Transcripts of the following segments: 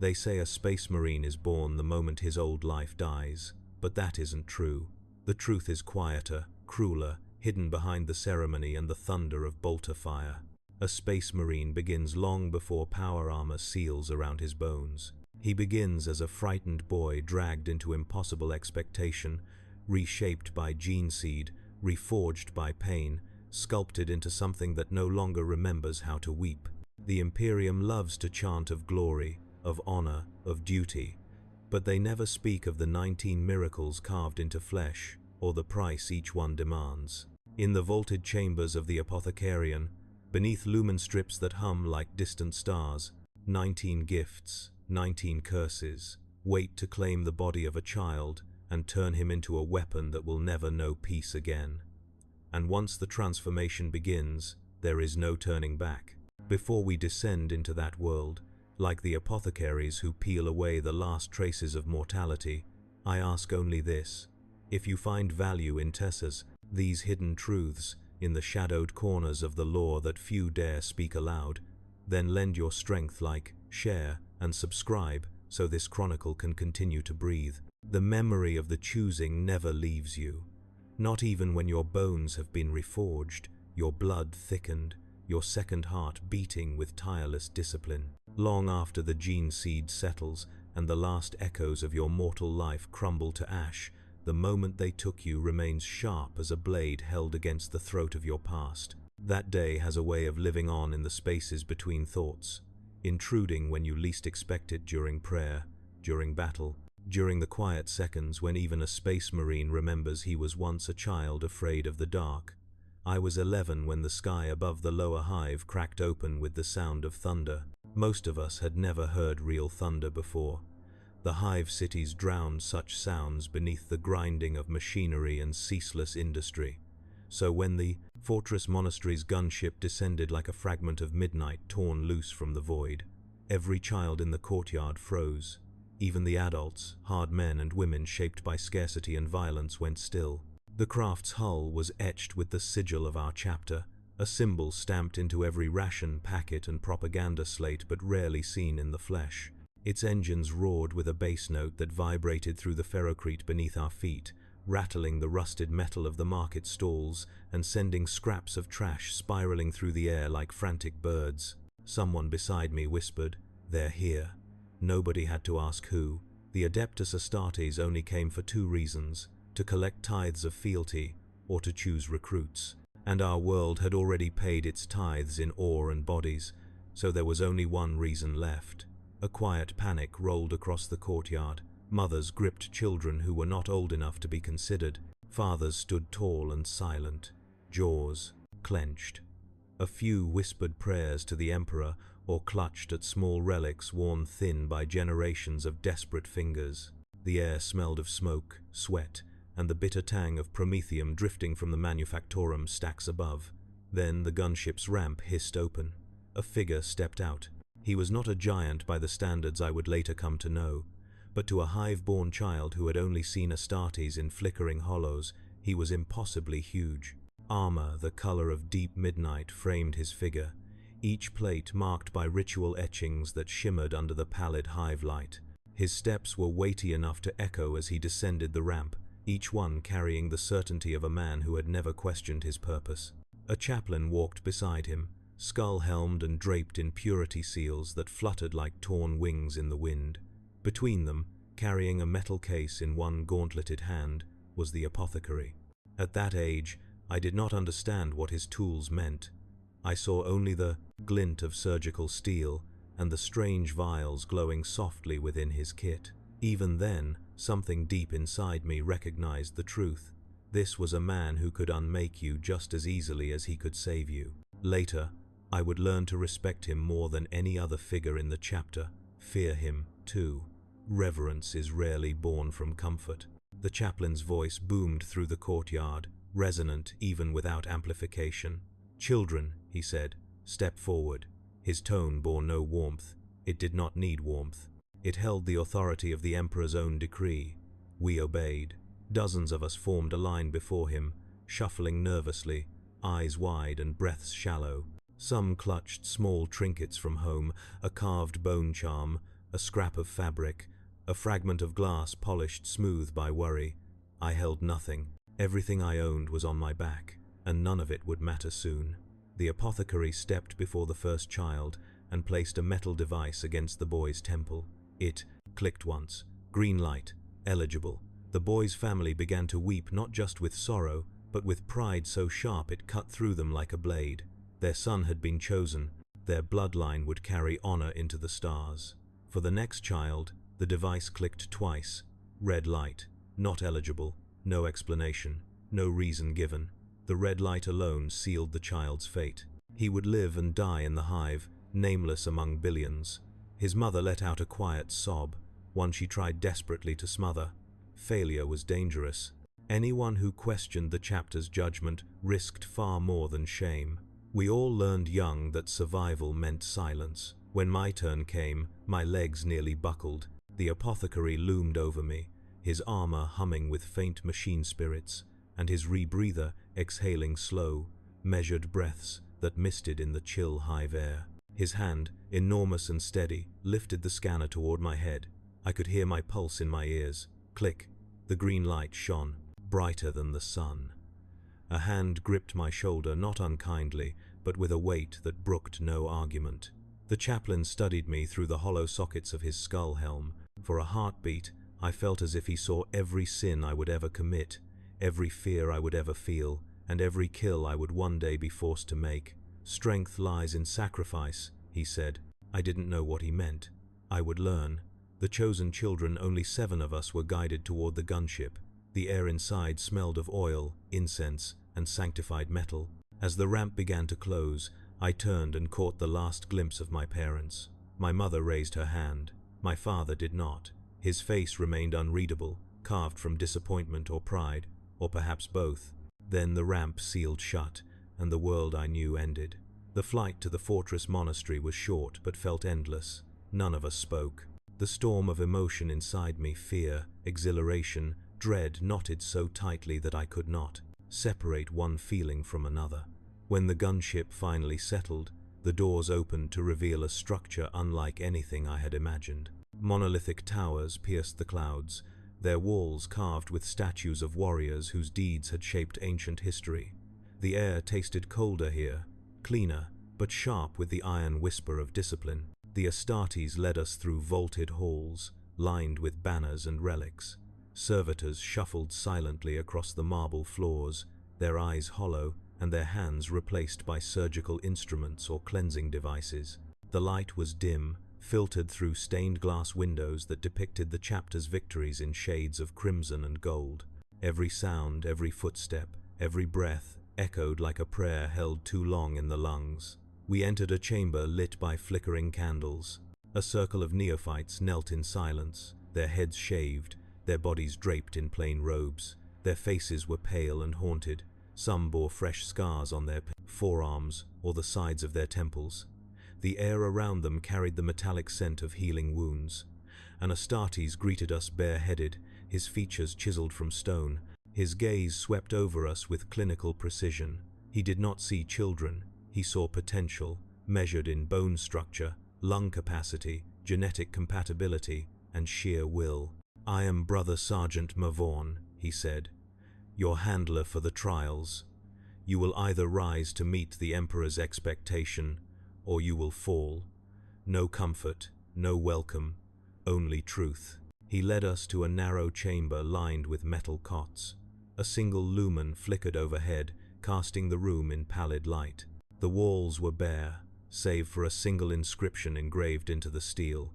They say a space marine is born the moment his old life dies, but that isn't true. The truth is quieter, crueler, hidden behind the ceremony and the thunder of bolter fire. A space marine begins long before power armor seals around his bones. He begins as a frightened boy dragged into impossible expectation, reshaped by gene seed, reforged by pain, sculpted into something that no longer remembers how to weep. The Imperium loves to chant of glory, of honor, of duty, but they never speak of the 19 miracles carved into flesh, or the price each one demands. In the vaulted chambers of the apothecarian, beneath lumen strips that hum like distant stars, 19 gifts, 19 curses, wait to claim the body of a child and turn him into a weapon that will never know peace again. And once the transformation begins, there is no turning back. Before we descend into that world, like the apothecaries who peel away the last traces of mortality, I ask only this: if you find value in Tessas, these hidden truths, in the shadowed corners of the lore that few dare speak aloud, then lend your strength, like, share, and subscribe so this chronicle can continue to breathe. The memory of the choosing never leaves you. Not even when your bones have been reforged, your blood thickened, your second heart beating with tireless discipline. Long after the gene seed settles and the last echoes of your mortal life crumble to ash, the moment they took you remains sharp as a blade held against the throat of your past. That day has a way of living on in the spaces between thoughts, intruding when you least expect it, during prayer, during battle, during the quiet seconds when even a space marine remembers he was once a child afraid of the dark. I was 11 when the sky above the lower hive cracked open with the sound of thunder. Most of us had never heard real thunder before. The hive cities drowned such sounds beneath the grinding of machinery and ceaseless industry. So when the fortress monastery's gunship descended like a fragment of midnight torn loose from the void, every child in the courtyard froze. Even the adults, hard men and women shaped by scarcity and violence, went still. The craft's hull was etched with the sigil of our chapter, a symbol stamped into every ration packet and propaganda slate but rarely seen in the flesh. Its engines roared with a bass note that vibrated through the ferrocrete beneath our feet, rattling the rusted metal of the market stalls and sending scraps of trash spiraling through the air like frantic birds. Someone beside me whispered, "They're here." Nobody had to ask who. The Adeptus Astartes only came for 2 reasons: to collect tithes of fealty or to choose recruits. And our world had already paid its tithes in ore and bodies, so there was only one reason left. A quiet panic rolled across the courtyard. Mothers gripped children who were not old enough to be considered. Fathers stood tall and silent, jaws clenched. A few whispered prayers to the Emperor or clutched at small relics worn thin by generations of desperate fingers. The air smelled of smoke, sweat, and the bitter tang of promethium drifting from the manufactorum stacks above. Then the gunship's ramp hissed open. A figure stepped out. He was not a giant by the standards I would later come to know, but to a hive-born child who had only seen astartes in flickering hollows, he was impossibly huge. Armor the color of deep midnight framed his figure, each plate marked by ritual etchings that shimmered under the pallid hive light. His steps were weighty enough to echo as he descended the ramp, each one carrying the certainty of a man who had never questioned his purpose. A chaplain walked beside him, skull-helmed and draped in purity seals that fluttered like torn wings in the wind. Between them, carrying a metal case in one gauntleted hand, was the apothecary. At that age, I did not understand what his tools meant. I saw only the glint of surgical steel and the strange vials glowing softly within his kit. Even then, something deep inside me recognized the truth. This was a man who could unmake you just as easily as he could save you. Later, I would learn to respect him more than any other figure in the chapter, fear him, too. Reverence is rarely born from comfort. The chaplain's voice boomed through the courtyard, resonant even without amplification. "Children," he said, "step forward." His tone bore no warmth. It did not need warmth. It held the authority of the Emperor's own decree. We obeyed. Dozens of us formed a line before him, shuffling nervously, eyes wide and breaths shallow. Some clutched small trinkets from home, a carved bone charm, a scrap of fabric, a fragment of glass polished smooth by worry. I held nothing. Everything I owned was on my back, and none of it would matter soon. The apothecary stepped before the first child and placed a metal device against the boy's temple. It clicked once. Green light. Eligible. The boy's family began to weep, not just with sorrow, but with pride so sharp it cut through them like a blade. Their son had been chosen. Their bloodline would carry honor into the stars. For the next child, the device clicked twice. Red light. Not eligible. No explanation. No reason given. The red light alone sealed the child's fate. He would live and die in the hive, nameless among billions. His mother let out a quiet sob, one she tried desperately to smother. Failure was dangerous. Anyone who questioned the chapter's judgment risked far more than shame. We all learned young that survival meant silence. When my turn came, my legs nearly buckled. The apothecary loomed over me, his armor humming with faint machine spirits, and his rebreather exhaling slow, measured breaths that misted in the chill hive air. His hand, enormous and steady, lifted the scanner toward my head. I could hear my pulse in my ears. Click. The green light shone, brighter than the sun. A hand gripped my shoulder, not unkindly, but with a weight that brooked no argument. The chaplain studied me through the hollow sockets of his skull helm. For a heartbeat, I felt as if he saw every sin I would ever commit, every fear I would ever feel, and every kill I would one day be forced to make. Strength lies in sacrifice, he said. I didn't know what he meant. I would learn. The chosen children, only 7 of us, were guided toward the gunship. The air inside smelled of oil, incense, and sanctified metal. As the ramp began to close, I turned and caught the last glimpse of my parents. My mother raised her hand. My father did not. His face remained unreadable, carved from disappointment or pride, or perhaps both. Then the ramp sealed shut, and the world I knew ended. The flight to the fortress monastery was short but felt endless. None of us spoke. The storm of emotion inside me, fear, exhilaration, dread, knotted so tightly that I could not separate one feeling from another. When the gunship finally settled, the doors opened to reveal a structure unlike anything I had imagined. Monolithic towers pierced the clouds, their walls carved with statues of warriors whose deeds had shaped ancient history. The air tasted colder here, cleaner, but sharp with the iron whisper of discipline. The astartes led us through vaulted halls, lined with banners and relics. Servitors shuffled silently across the marble floors, their eyes hollow and their hands replaced by surgical instruments or cleansing devices. The light was dim, filtered through stained glass windows that depicted the chapter's victories in shades of crimson and gold. Every sound, every footstep, every breath echoed like a prayer held too long in the lungs. We entered a chamber lit by flickering candles. A circle of neophytes knelt in silence, their heads shaved, their bodies draped in plain robes. Their faces were pale and haunted. Some bore fresh scars on their forearms or the sides of their temples. The air around them carried the metallic scent of healing wounds. An astartes greeted us bareheaded, his features chiseled from stone. His gaze swept over us with clinical precision. He did not see children. He saw potential, measured in bone structure, lung capacity, genetic compatibility, and sheer will. "I am Brother Sergeant Mavorn," he said, "your handler for the trials. You will either rise to meet the Emperor's expectation, or you will fall. No comfort, no welcome, only truth." He led us to a narrow chamber lined with metal cots. A single lumen flickered overhead, casting the room in pallid light. The walls were bare, save for a single inscription engraved into the steel.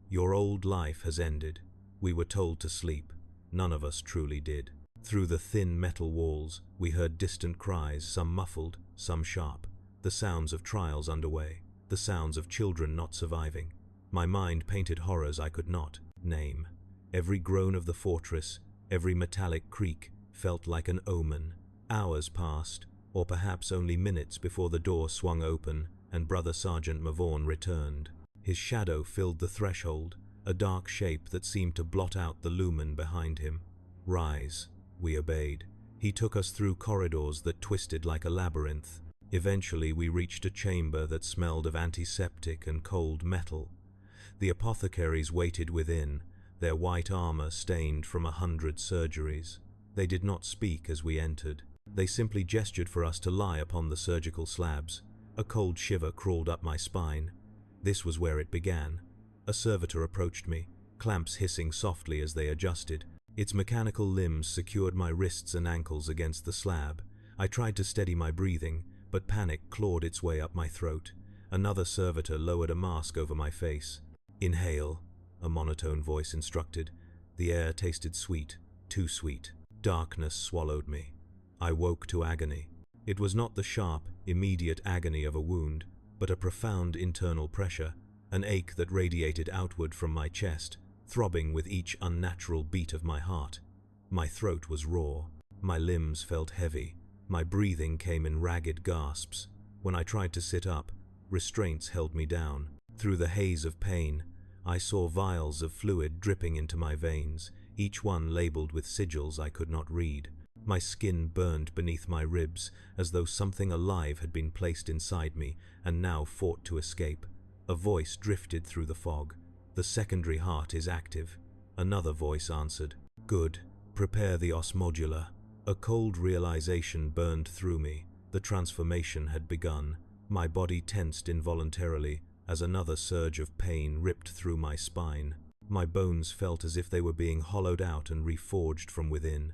"Your old life has ended." We were told to sleep. None of us truly did. Through the thin metal walls, we heard distant cries, some muffled, some sharp. The sounds of trials underway, the sounds of children not surviving. My mind painted horrors I could not name. Every groan of the fortress, every metallic creak, felt like an omen. Hours passed, or perhaps only minutes, before the door swung open and Brother Sergeant Mavorn returned. His shadow filled the threshold, a dark shape that seemed to blot out the lumen behind him. "Rise." We obeyed. He took us through corridors that twisted like a labyrinth. Eventually we reached a chamber that smelled of antiseptic and cold metal. The apothecaries waited within, their white armor stained from 100 surgeries. They did not speak as we entered. They simply gestured for us to lie upon the surgical slabs. A cold shiver crawled up my spine. This was where it began. A servitor approached me, clamps hissing softly as they adjusted. Its mechanical limbs secured my wrists and ankles against the slab. I tried to steady my breathing, but panic clawed its way up my throat. Another servitor lowered a mask over my face. "Inhale," a monotone voice instructed. The air tasted sweet, too sweet. Darkness swallowed me. I woke to agony. It was not the sharp, immediate agony of a wound, but a profound internal pressure, an ache that radiated outward from my chest, throbbing with each unnatural beat of my heart. My throat was raw. My limbs felt heavy. My breathing came in ragged gasps. When I tried to sit up, restraints held me down. Through the haze of pain, I saw vials of fluid dripping into my veins, each one labeled with sigils I could not read. My skin burned beneath my ribs, as though something alive had been placed inside me and now fought to escape. A voice drifted through the fog. "The secondary heart is active." Another voice answered. "Good. Prepare the os modular." A cold realization burned through me. The transformation had begun. My body tensed involuntarily as another surge of pain ripped through my spine. My bones felt as if they were being hollowed out and reforged from within.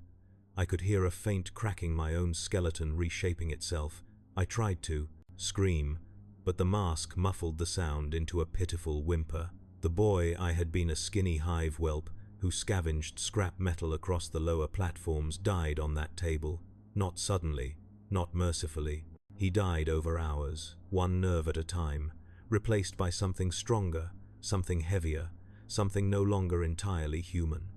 I could hear a faint cracking, my own skeleton reshaping itself. I tried to scream, but the mask muffled the sound into a pitiful whimper. The boy I had been, a skinny hive whelp who scavenged scrap metal across the lower platforms, died on that table. Not suddenly, not mercifully. He died over hours, one nerve at a time, replaced by something stronger, something heavier, something no longer entirely human.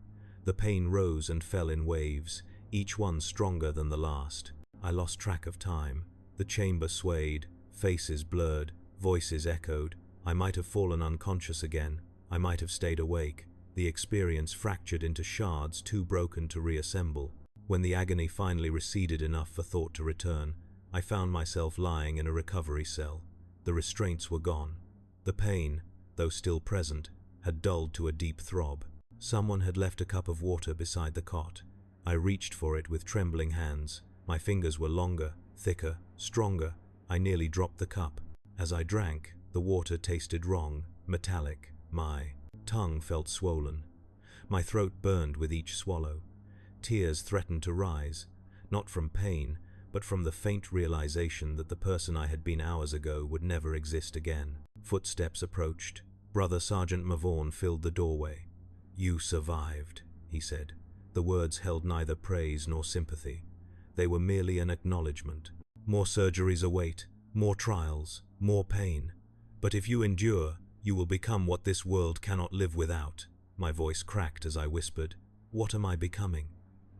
The pain rose and fell in waves, each one stronger than the last. I lost track of time. The chamber swayed, faces blurred, voices echoed. I might have fallen unconscious again. I might have stayed awake. The experience fractured into shards too broken to reassemble. When the agony finally receded enough for thought to return, I found myself lying in a recovery cell. The restraints were gone. The pain, though still present, had dulled to a deep throb. Someone had left a cup of water beside the cot. I reached for it with trembling hands. My fingers were longer, thicker, stronger. I nearly dropped the cup. As I drank, the water tasted wrong, metallic. My tongue felt swollen. My throat burned with each swallow. Tears threatened to rise, not from pain, but from the faint realization that the person I had been hours ago would never exist again. Footsteps approached. Brother Sergeant Mavorn filled the doorway. "You survived," he said. The words held neither praise nor sympathy. They were merely an acknowledgement. "More surgeries await, more trials, more pain. But if you endure, you will become what this world cannot live without." My voice cracked as I whispered, "What am I becoming?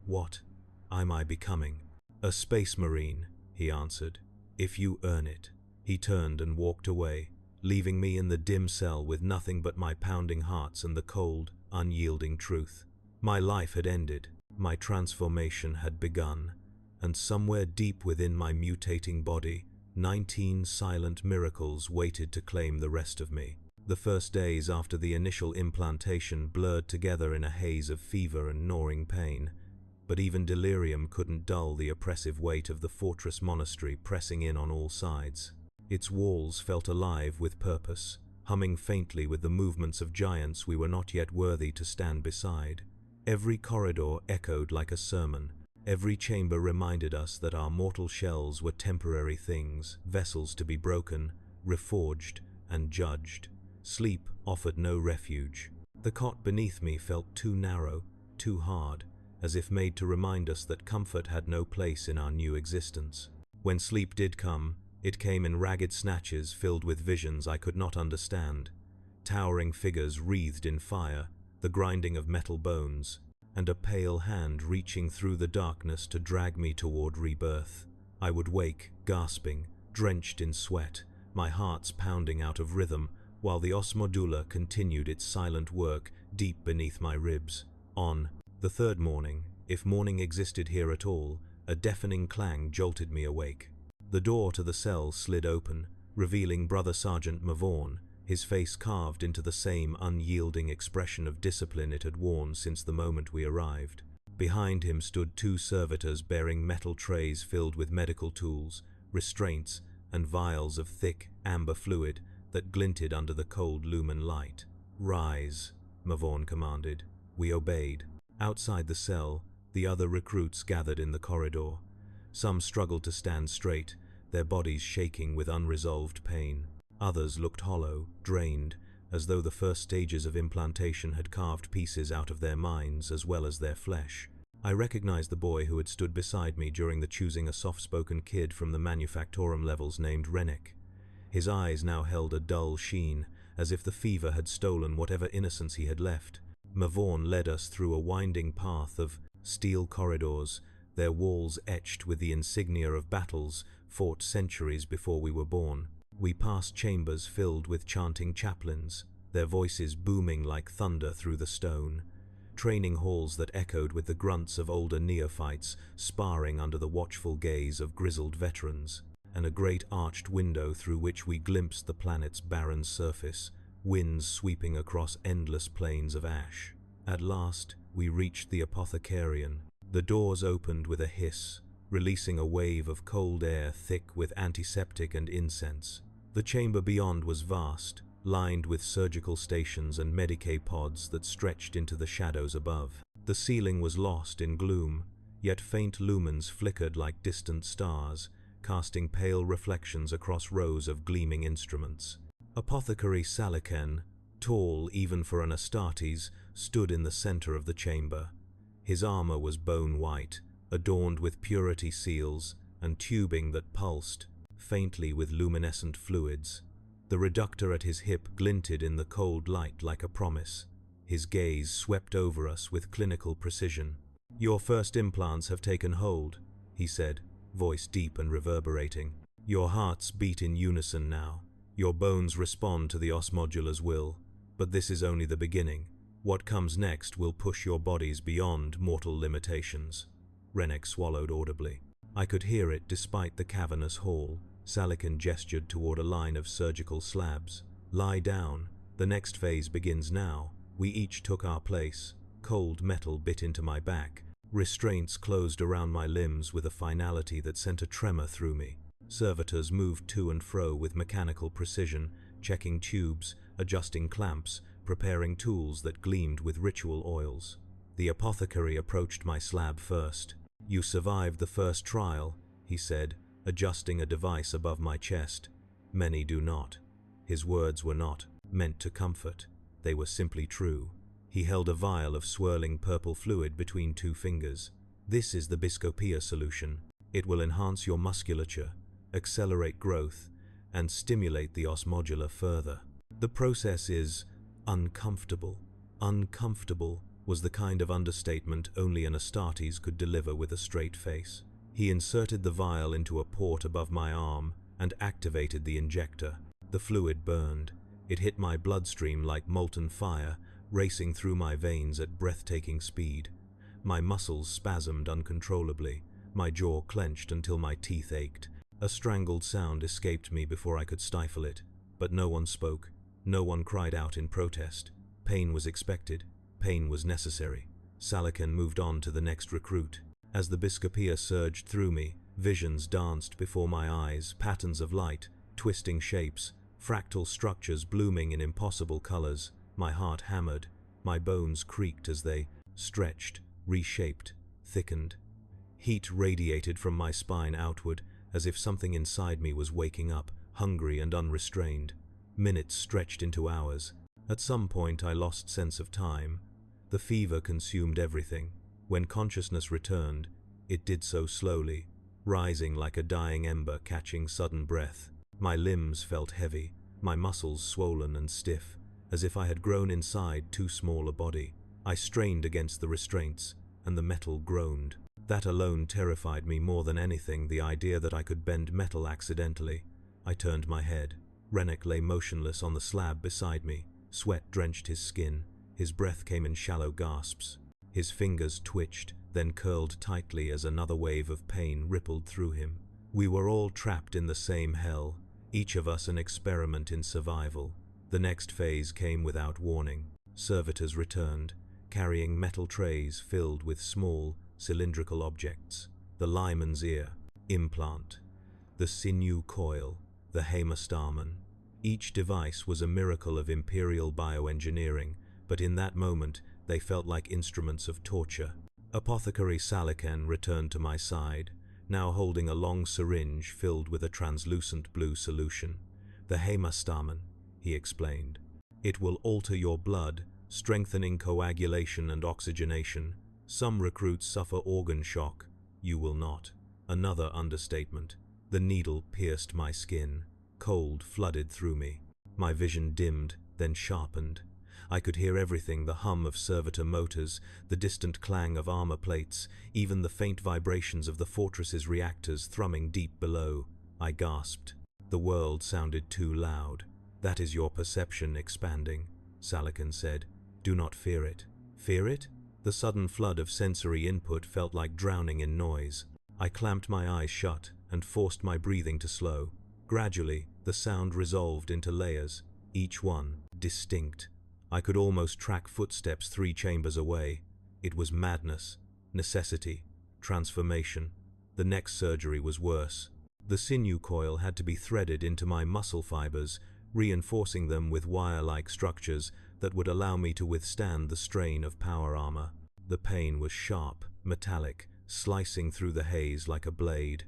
What am I becoming?" "A space marine," he answered, "if you earn it." He turned and walked away, leaving me in the dim cell with nothing but my pounding hearts and the cold, unyielding truth. My life had ended, my transformation had begun, and somewhere deep within my mutating body, 19 silent miracles waited to claim the rest of me. The first days after the initial implantation blurred together in a haze of fever and gnawing pain, but even delirium couldn't dull the oppressive weight of the fortress monastery pressing in on all sides. Its walls felt alive with purpose, humming faintly with the movements of giants we were not yet worthy to stand beside. Every corridor echoed like a sermon. Every chamber reminded us that our mortal shells were temporary things, vessels to be broken, reforged, and judged. Sleep offered no refuge. The cot beneath me felt too narrow, too hard, as if made to remind us that comfort had no place in our new existence. When sleep did come, it came in ragged snatches filled with visions I could not understand. Towering figures wreathed in fire, the grinding of metal bones, and a pale hand reaching through the darkness to drag me toward rebirth. I would wake, gasping, drenched in sweat, my heart's pounding out of rhythm, while the os modula continued its silent work deep beneath my ribs. On the third morning, if morning existed here at all, a deafening clang jolted me awake. The door to the cell slid open, revealing Brother Sergeant Mavorn, his face carved into the same unyielding expression of discipline it had worn since the moment we arrived. Behind him stood two servitors bearing metal trays filled with medical tools, restraints, and vials of thick, amber fluid that glinted under the cold lumen light. "Rise," Mavon commanded. We obeyed. Outside the cell, the other recruits gathered in the corridor. Some struggled to stand straight, their bodies shaking with unresolved pain. Others looked hollow, drained, as though the first stages of implantation had carved pieces out of their minds as well as their flesh. I recognized the boy who had stood beside me during the choosing a soft-spoken kid from the manufactorum levels named Rennick. His eyes now held a dull sheen, as if the fever had stolen whatever innocence he had left. Mavon led us through a winding path of steel corridors, their walls etched with the insignia of battles fought centuries before we were born. We passed chambers filled with chanting chaplains, their voices booming like thunder through the stone. Training halls that echoed with the grunts of older neophytes sparring under the watchful gaze of grizzled veterans, and a great arched window through which we glimpsed the planet's barren surface, winds sweeping across endless plains of ash. At last, we reached the apothecarian. The doors opened with a hiss, releasing a wave of cold air thick with antiseptic and incense. The chamber beyond was vast, lined with surgical stations and Medicae pods that stretched into the shadows above. The ceiling was lost in gloom, yet faint lumens flickered like distant stars, casting pale reflections across rows of gleaming instruments. Apothecary Saliken, tall even for an astartes, stood in the center of the chamber. His armor was bone white, adorned with purity seals and tubing that pulsed, faintly with luminescent fluids. The reductor at his hip glinted in the cold light like a promise. His gaze swept over us with clinical precision. "Your first implants have taken hold," he said, voice deep and reverberating. "Your hearts beat in unison now. Your bones respond to the osmodula's will. But this is only the beginning. What comes next will push your bodies beyond mortal limitations." Rennick swallowed audibly. I could hear it despite the cavernous hall. Saliken gestured toward a line of surgical slabs. "Lie down. The next phase begins now." We each took our place. Cold metal bit into my back. Restraints closed around my limbs with a finality that sent a tremor through me. Servitors moved to and fro with mechanical precision, checking tubes, adjusting clamps, preparing tools that gleamed with ritual oils. The apothecary approached my slab first. "You survived the first trial," he said, adjusting a device above my chest. "Many do not." His words were not meant to comfort. They were simply true. He held a vial of swirling purple fluid between two fingers. "This is the Biscopia solution. It will enhance your musculature, accelerate growth, and stimulate the osmodula further. The process is uncomfortable." Uncomfortable was the kind of understatement only an astartes could deliver with a straight face. He inserted the vial into a port above my arm and activated the injector. The fluid burned. It hit my bloodstream like molten fire, racing through my veins at breathtaking speed. My muscles spasmed uncontrollably. My jaw clenched until my teeth ached. A strangled sound escaped me before I could stifle it. But no one spoke. No one cried out in protest. Pain was expected. Pain was necessary. Saliken moved on to the next recruit. As the Biscopia surged through me, visions danced before my eyes, patterns of light, twisting shapes, fractal structures blooming in impossible colors. My heart hammered. My bones creaked as they stretched, reshaped, thickened. Heat radiated from my spine outward, as if something inside me was waking up, hungry and unrestrained. Minutes stretched into hours. At some point I lost sense of time. The fever consumed everything. When consciousness returned, it did so slowly, rising like a dying ember catching sudden breath. My limbs felt heavy, my muscles swollen and stiff, as if I had grown inside too small a body. I strained against the restraints, and the metal groaned. That alone terrified me more than anything, the idea that I could bend metal accidentally. I turned my head. Rennick lay motionless on the slab beside me. Sweat drenched his skin. His breath came in shallow gasps. His fingers twitched, then curled tightly as another wave of pain rippled through him. We were all trapped in the same hell, each of us an experiment in survival. The next phase came without warning. Servitors returned, carrying metal trays filled with small, cylindrical objects. The liman's ear, implant. The sinew coil, the hemastamen. Each device was a miracle of Imperial bioengineering, but in that moment they felt like instruments of torture. Apothecary Saliken returned to my side, now holding a long syringe filled with a translucent blue solution. The hemastamen, he explained. It will alter your blood, strengthening coagulation and oxygenation. Some recruits suffer organ shock. You will not. Another understatement. The needle pierced my skin. Cold flooded through me. My vision dimmed, then sharpened. I could hear everything, the hum of servitor motors, the distant clang of armor plates, even the faint vibrations of the fortress's reactors thrumming deep below. I gasped. The world sounded too loud. That is your perception expanding, Saliken said. Do not fear it. Fear it? The sudden flood of sensory input felt like drowning in noise. I clamped my eyes shut and forced my breathing to slow. Gradually, the sound resolved into layers, each one distinct. I could almost track footsteps 3 chambers away. It was madness, necessity, transformation. The next surgery was worse. The sinew coil had to be threaded into my muscle fibers, reinforcing them with wire-like structures that would allow me to withstand the strain of power armor. The pain was sharp, metallic, slicing through the haze like a blade.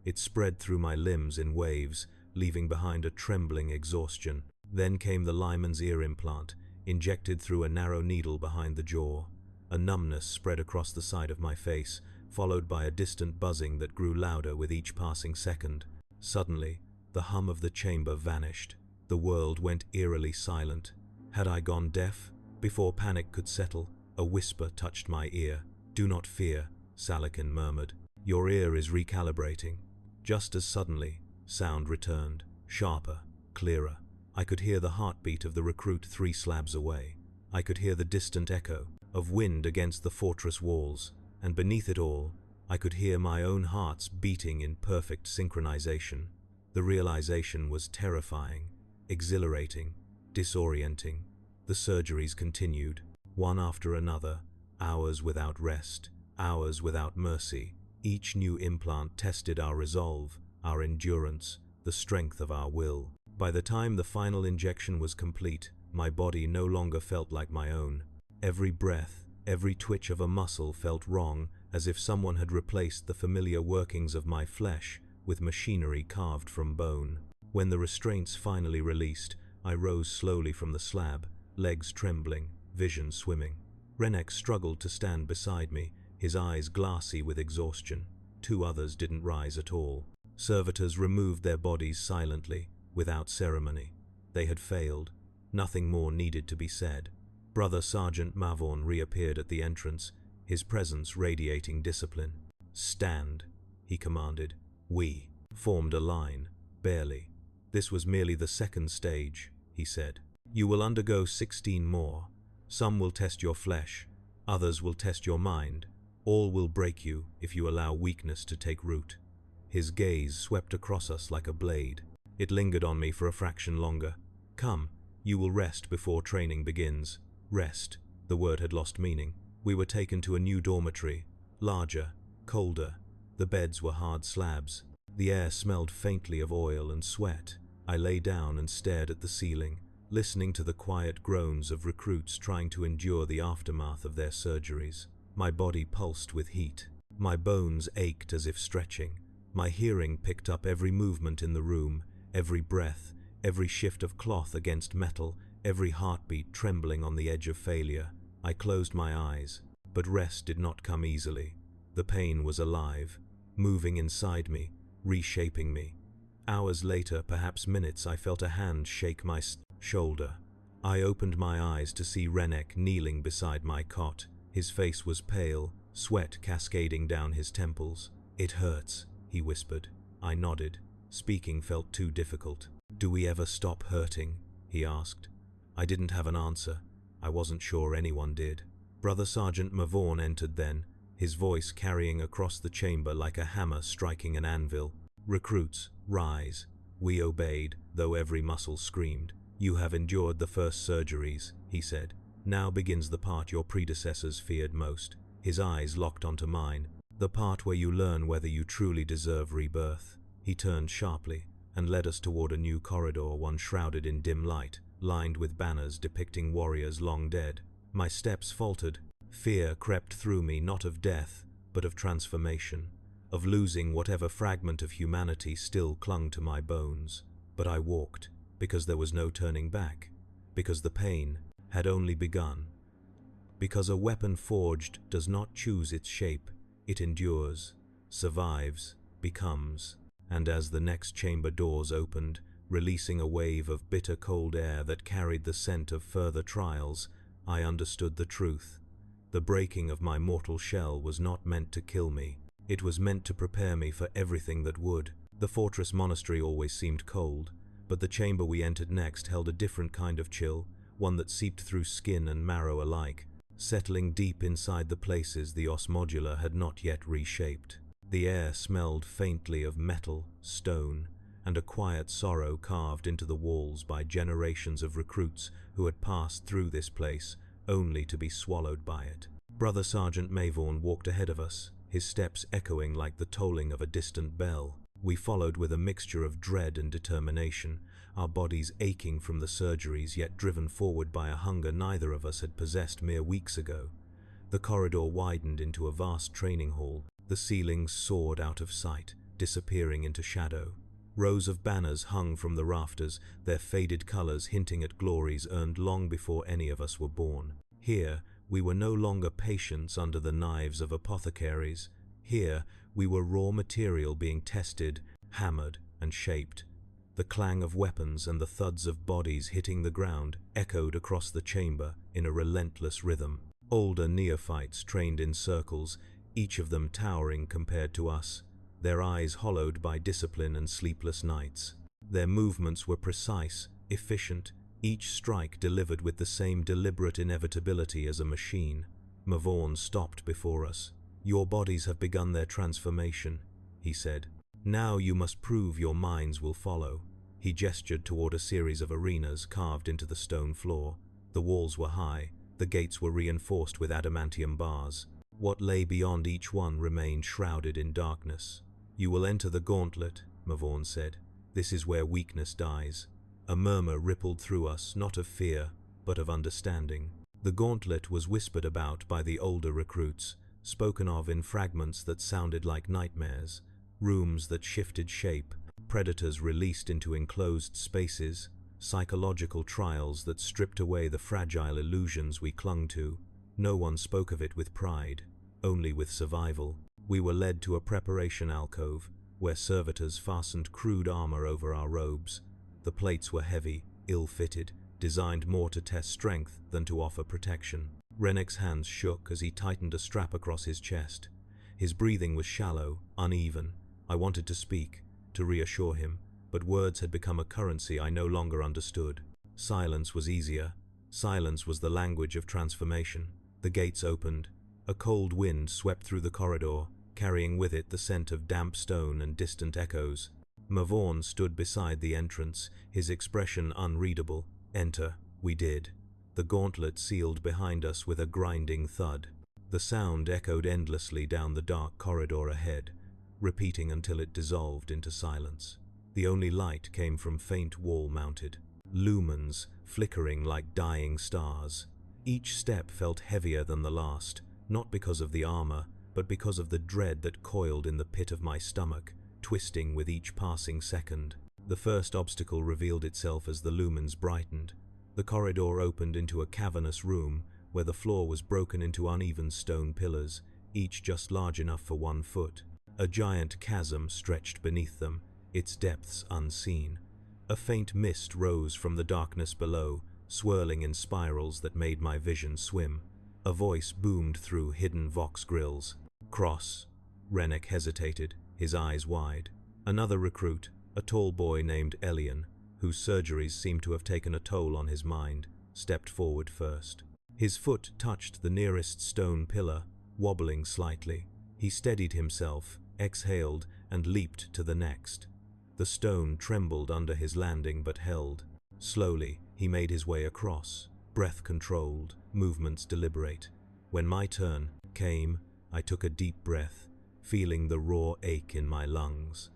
It spread through my limbs in waves, leaving behind a trembling exhaustion. Then came the liman's ear implant, injected through a narrow needle behind the jaw. A numbness spread across the side of my face, followed by a distant buzzing that grew louder with each passing second. Suddenly, the hum of the chamber vanished. The world went eerily silent. Had I gone deaf? Before panic could settle, a whisper touched my ear. "Do not fear," Saliken murmured. "Your ear is recalibrating." Just as suddenly, sound returned, sharper, clearer. I could hear the heartbeat of the recruit 3 slabs away. I could hear the distant echo of wind against the fortress walls, and beneath it all, I could hear my own heart's beating in perfect synchronization. The realization was terrifying, exhilarating, disorienting. The surgeries continued, one after another, hours without rest, hours without mercy. Each new implant tested our resolve, our endurance, the strength of our will. By the time the final injection was complete, my body no longer felt like my own. Every breath, every twitch of a muscle felt wrong, as if someone had replaced the familiar workings of my flesh with machinery carved from bone. When the restraints finally released, I rose slowly from the slab, legs trembling, vision swimming. Renek struggled to stand beside me, his eyes glassy with exhaustion. 2 others didn't rise at all. Servitors removed their bodies silently, without ceremony. They had failed. Nothing more needed to be said. Brother Sergeant Mavon reappeared at the entrance, his presence radiating discipline. "Stand," he commanded. We formed a line, barely. "This was merely the 2nd stage," he said. "You will undergo 16 more. Some will test your flesh, others will test your mind. All will break you if you allow weakness to take root." His gaze swept across us like a blade. It lingered on me for a fraction longer. "Come, you will rest before training begins." Rest. The word had lost meaning. We were taken to a new dormitory, larger, colder. The beds were hard slabs. The air smelled faintly of oil and sweat. I lay down and stared at the ceiling, listening to the quiet groans of recruits trying to endure the aftermath of their surgeries. My body pulsed with heat. My bones ached as if stretching. My hearing picked up every movement in the room, every breath, every shift of cloth against metal, every heartbeat trembling on the edge of failure. I closed my eyes, but rest did not come easily. The pain was alive, moving inside me, reshaping me. Hours later, perhaps minutes, I felt a hand shake my shoulder. I opened my eyes to see Renek kneeling beside my cot. His face was pale, sweat cascading down his temples. "It hurts," he whispered. I nodded. Speaking felt too difficult. "Do we ever stop hurting?" he asked. I didn't have an answer. I wasn't sure anyone did. Brother Sergeant Mavon entered then, his voice carrying across the chamber like a hammer striking an anvil. "Recruits, rise." We obeyed, though every muscle screamed. "You have endured the first surgeries," he said. "Now begins the part your predecessors feared most." His eyes locked onto mine. "The part where you learn whether you truly deserve rebirth." He turned sharply and led us toward a new corridor, one shrouded in dim light, lined with banners depicting warriors long dead. My steps faltered. Fear crept through me, not of death, but of transformation, of losing whatever fragment of humanity still clung to my bones. But I walked, because there was no turning back, because the pain had only begun. Because a weapon forged does not choose its shape, it endures, survives, becomes. And as the next chamber doors opened, releasing a wave of bitter cold air that carried the scent of further trials, I understood the truth. The breaking of my mortal shell was not meant to kill me. It was meant to prepare me for everything that would. The fortress monastery always seemed cold, but the chamber we entered next held a different kind of chill, one that seeped through skin and marrow alike, settling deep inside the places the os modular had not yet reshaped. The air smelled faintly of metal, stone, and a quiet sorrow carved into the walls by generations of recruits who had passed through this place only to be swallowed by it. Brother Sergeant Mayvorn walked ahead of us, his steps echoing like the tolling of a distant bell. We followed with a mixture of dread and determination, our bodies aching from the surgeries, yet driven forward by a hunger neither of us had possessed mere weeks ago. The corridor widened into a vast training hall. The ceilings soared out of sight, disappearing into shadow. Rows of banners hung from the rafters, their faded colors hinting at glories earned long before any of us were born. Here, we were no longer patients under the knives of apothecaries. Here, we were raw material being tested, hammered, and shaped. The clang of weapons and the thuds of bodies hitting the ground echoed across the chamber in a relentless rhythm. Older neophytes trained in circles, each of them towering compared to us, their eyes hollowed by discipline and sleepless nights. Their movements were precise, efficient, each strike delivered with the same deliberate inevitability as a machine. Mayvorn stopped before us. "Your bodies have begun their transformation," he said. "Now you must prove your minds will follow." He gestured toward a series of arenas carved into the stone floor. The walls were high, the gates were reinforced with adamantium bars. What lay beyond each one remained shrouded in darkness. "You will enter the gauntlet," Mayvorn said. "This is where weakness dies." A murmur rippled through us, not of fear, but of understanding. The gauntlet was whispered about by the older recruits, spoken of in fragments that sounded like nightmares, rooms that shifted shape, predators released into enclosed spaces, psychological trials that stripped away the fragile illusions we clung to. No one spoke of it with pride, only with survival. We were led to a preparation alcove, where servitors fastened crude armor over our robes. The plates were heavy, ill-fitted, designed more to test strength than to offer protection. Renek's hands shook as he tightened a strap across his chest. His breathing was shallow, uneven. I wanted to speak, to reassure him, but words had become a currency I no longer understood. Silence was easier. Silence was the language of transformation. The gates opened. A cold wind swept through the corridor, carrying with it the scent of damp stone and distant echoes. Mayvorn stood beside the entrance, his expression unreadable. Enter, we did. The gauntlet sealed behind us with a grinding thud. The sound echoed endlessly down the dark corridor ahead, repeating until it dissolved into silence. The only light came from faint wall-mounted lumens, flickering like dying stars. Each step felt heavier than the last, not because of the armor, but because of the dread that coiled in the pit of my stomach, twisting with each passing second. The first obstacle revealed itself as the lumens brightened. The corridor opened into a cavernous room where the floor was broken into uneven stone pillars, each just large enough for 1 foot. A giant chasm stretched beneath them, its depths unseen. A faint mist rose from the darkness below, swirling in spirals that made my vision swim. A voice boomed through hidden vox grills. "Cross." Renek hesitated, his eyes wide. Another recruit, a tall boy named Elian, whose surgeries seemed to have taken a toll on his mind, stepped forward first. His foot touched the nearest stone pillar, wobbling slightly. He steadied himself, exhaled, and leaped to the next. The stone trembled under his landing but held. Slowly, He made his way across, breath controlled, movements deliberate. When my turn came, I took a deep breath, feeling the raw ache in my lungs.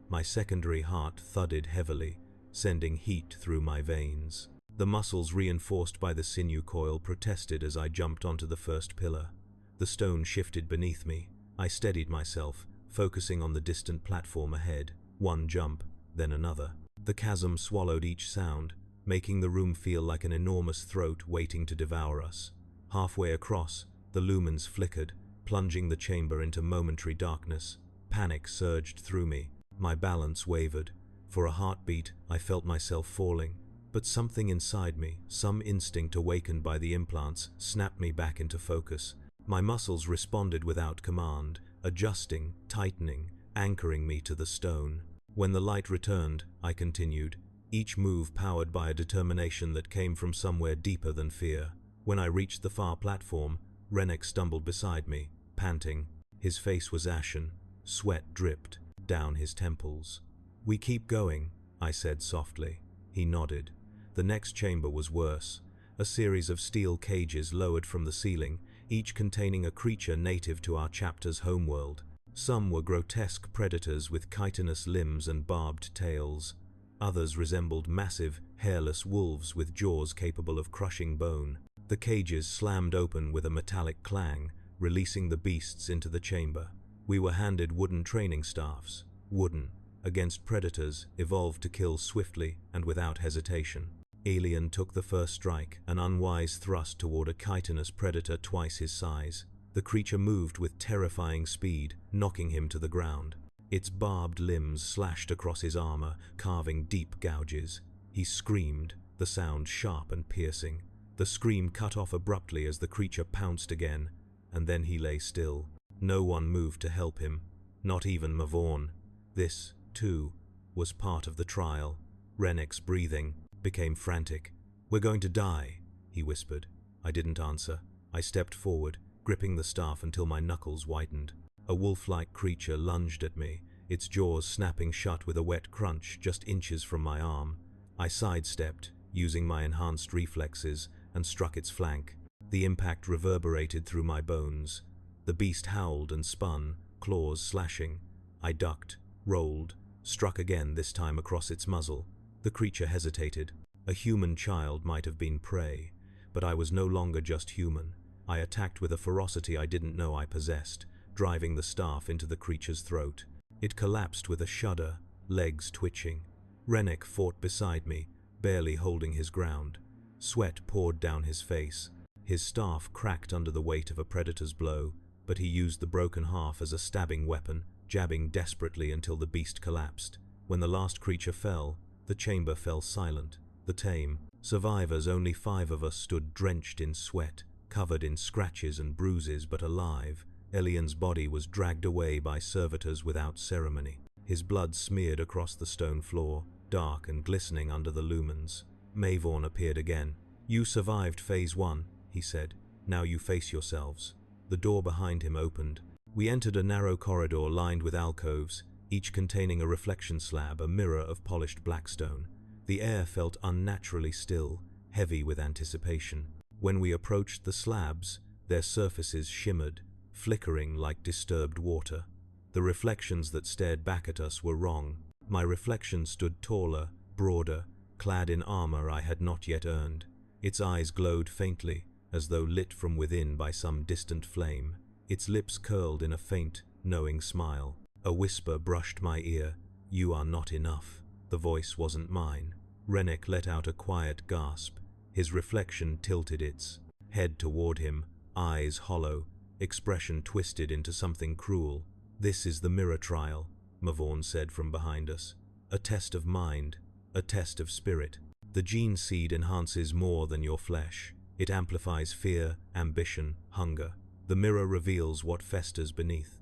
My secondary heart thudded heavily, sending heat through my veins. The muscles reinforced by the sinew coil protested as I jumped onto the first pillar. The stone shifted beneath me. I steadied myself, focusing on the distant platform ahead. One jump, then another. The chasm swallowed each sound, making the room feel like an enormous throat waiting to devour us. Halfway across, the lumens flickered, plunging the chamber into momentary darkness. Panic surged through me. My balance wavered. For a heartbeat, I felt myself falling. But something inside me, some instinct awakened by the implants, snapped me back into focus. My muscles responded without command, adjusting, tightening, anchoring me to the stone. When the light returned, I continued, each move powered by a determination that came from somewhere deeper than fear. When I reached the far platform, Rennek stumbled beside me, panting. His face was ashen, sweat dripped down his temples. "We keep going," I said softly. He nodded. The next chamber was worse. A series of steel cages lowered from the ceiling, each containing a creature native to our chapter's homeworld. Some were grotesque predators with chitinous limbs and barbed tails. Others resembled massive, hairless wolves with jaws capable of crushing bone. The cages slammed open with a metallic clang, releasing the beasts into the chamber. We were handed wooden training staffs. Wooden, against predators, evolved to kill swiftly and without hesitation. Alien took the first strike, an unwise thrust toward a chitinous predator twice his size. The creature moved with terrifying speed, knocking him to the ground. Its barbed limbs slashed across his armor, carving deep gouges. He screamed, the sound sharp and piercing. The scream cut off abruptly as the creature pounced again, and then he lay still. No one moved to help him, not even Mavorn. This, too, was part of the trial. Rennek's breathing became frantic. "We're going to die," he whispered. I didn't answer. I stepped forward, gripping the staff until my knuckles whitened. A wolf-like creature lunged at me, its jaws snapping shut with a wet crunch just inches from my arm. I sidestepped, using my enhanced reflexes, and struck its flank. The impact reverberated through my bones. The beast howled and spun, claws slashing. I ducked, rolled, struck again, this time across its muzzle. The creature hesitated. A human child might have been prey, but I was no longer just human. I attacked with a ferocity I didn't know I possessed, driving the staff into the creature's throat. It collapsed with a shudder, legs twitching. Rennek fought beside me, barely holding his ground. Sweat poured down his face. His staff cracked under the weight of a predator's blow, but he used the broken half as a stabbing weapon, jabbing desperately until the beast collapsed. When the last creature fell, the chamber fell silent. The tame survivors, only 5 of us, stood drenched in sweat, covered in scratches and bruises, but alive. Elian's body was dragged away by servitors without ceremony. His blood smeared across the stone floor, dark and glistening under the lumens. Mavorn appeared again. "You survived Phase 1, he said. "Now you face yourselves." The door behind him opened. We entered a narrow corridor lined with alcoves, each containing a reflection slab, a mirror of polished blackstone. The air felt unnaturally still, heavy with anticipation. When we approached the slabs, their surfaces shimmered, flickering like disturbed water. The reflections that stared back at us were wrong. My reflection stood taller, broader, clad in armor I had not yet earned. Its eyes glowed faintly, as though lit from within by some distant flame. Its lips curled in a faint, knowing smile. A whisper brushed my ear. "You are not enough." The voice wasn't mine. Rennek let out a quiet gasp. His reflection tilted its head toward him, eyes hollow, expression twisted into something cruel. "This is the mirror trial," Mavorn said from behind us. "A test of mind, a test of spirit. The gene seed enhances more than your flesh. It amplifies fear, ambition, hunger. The mirror reveals what festers beneath."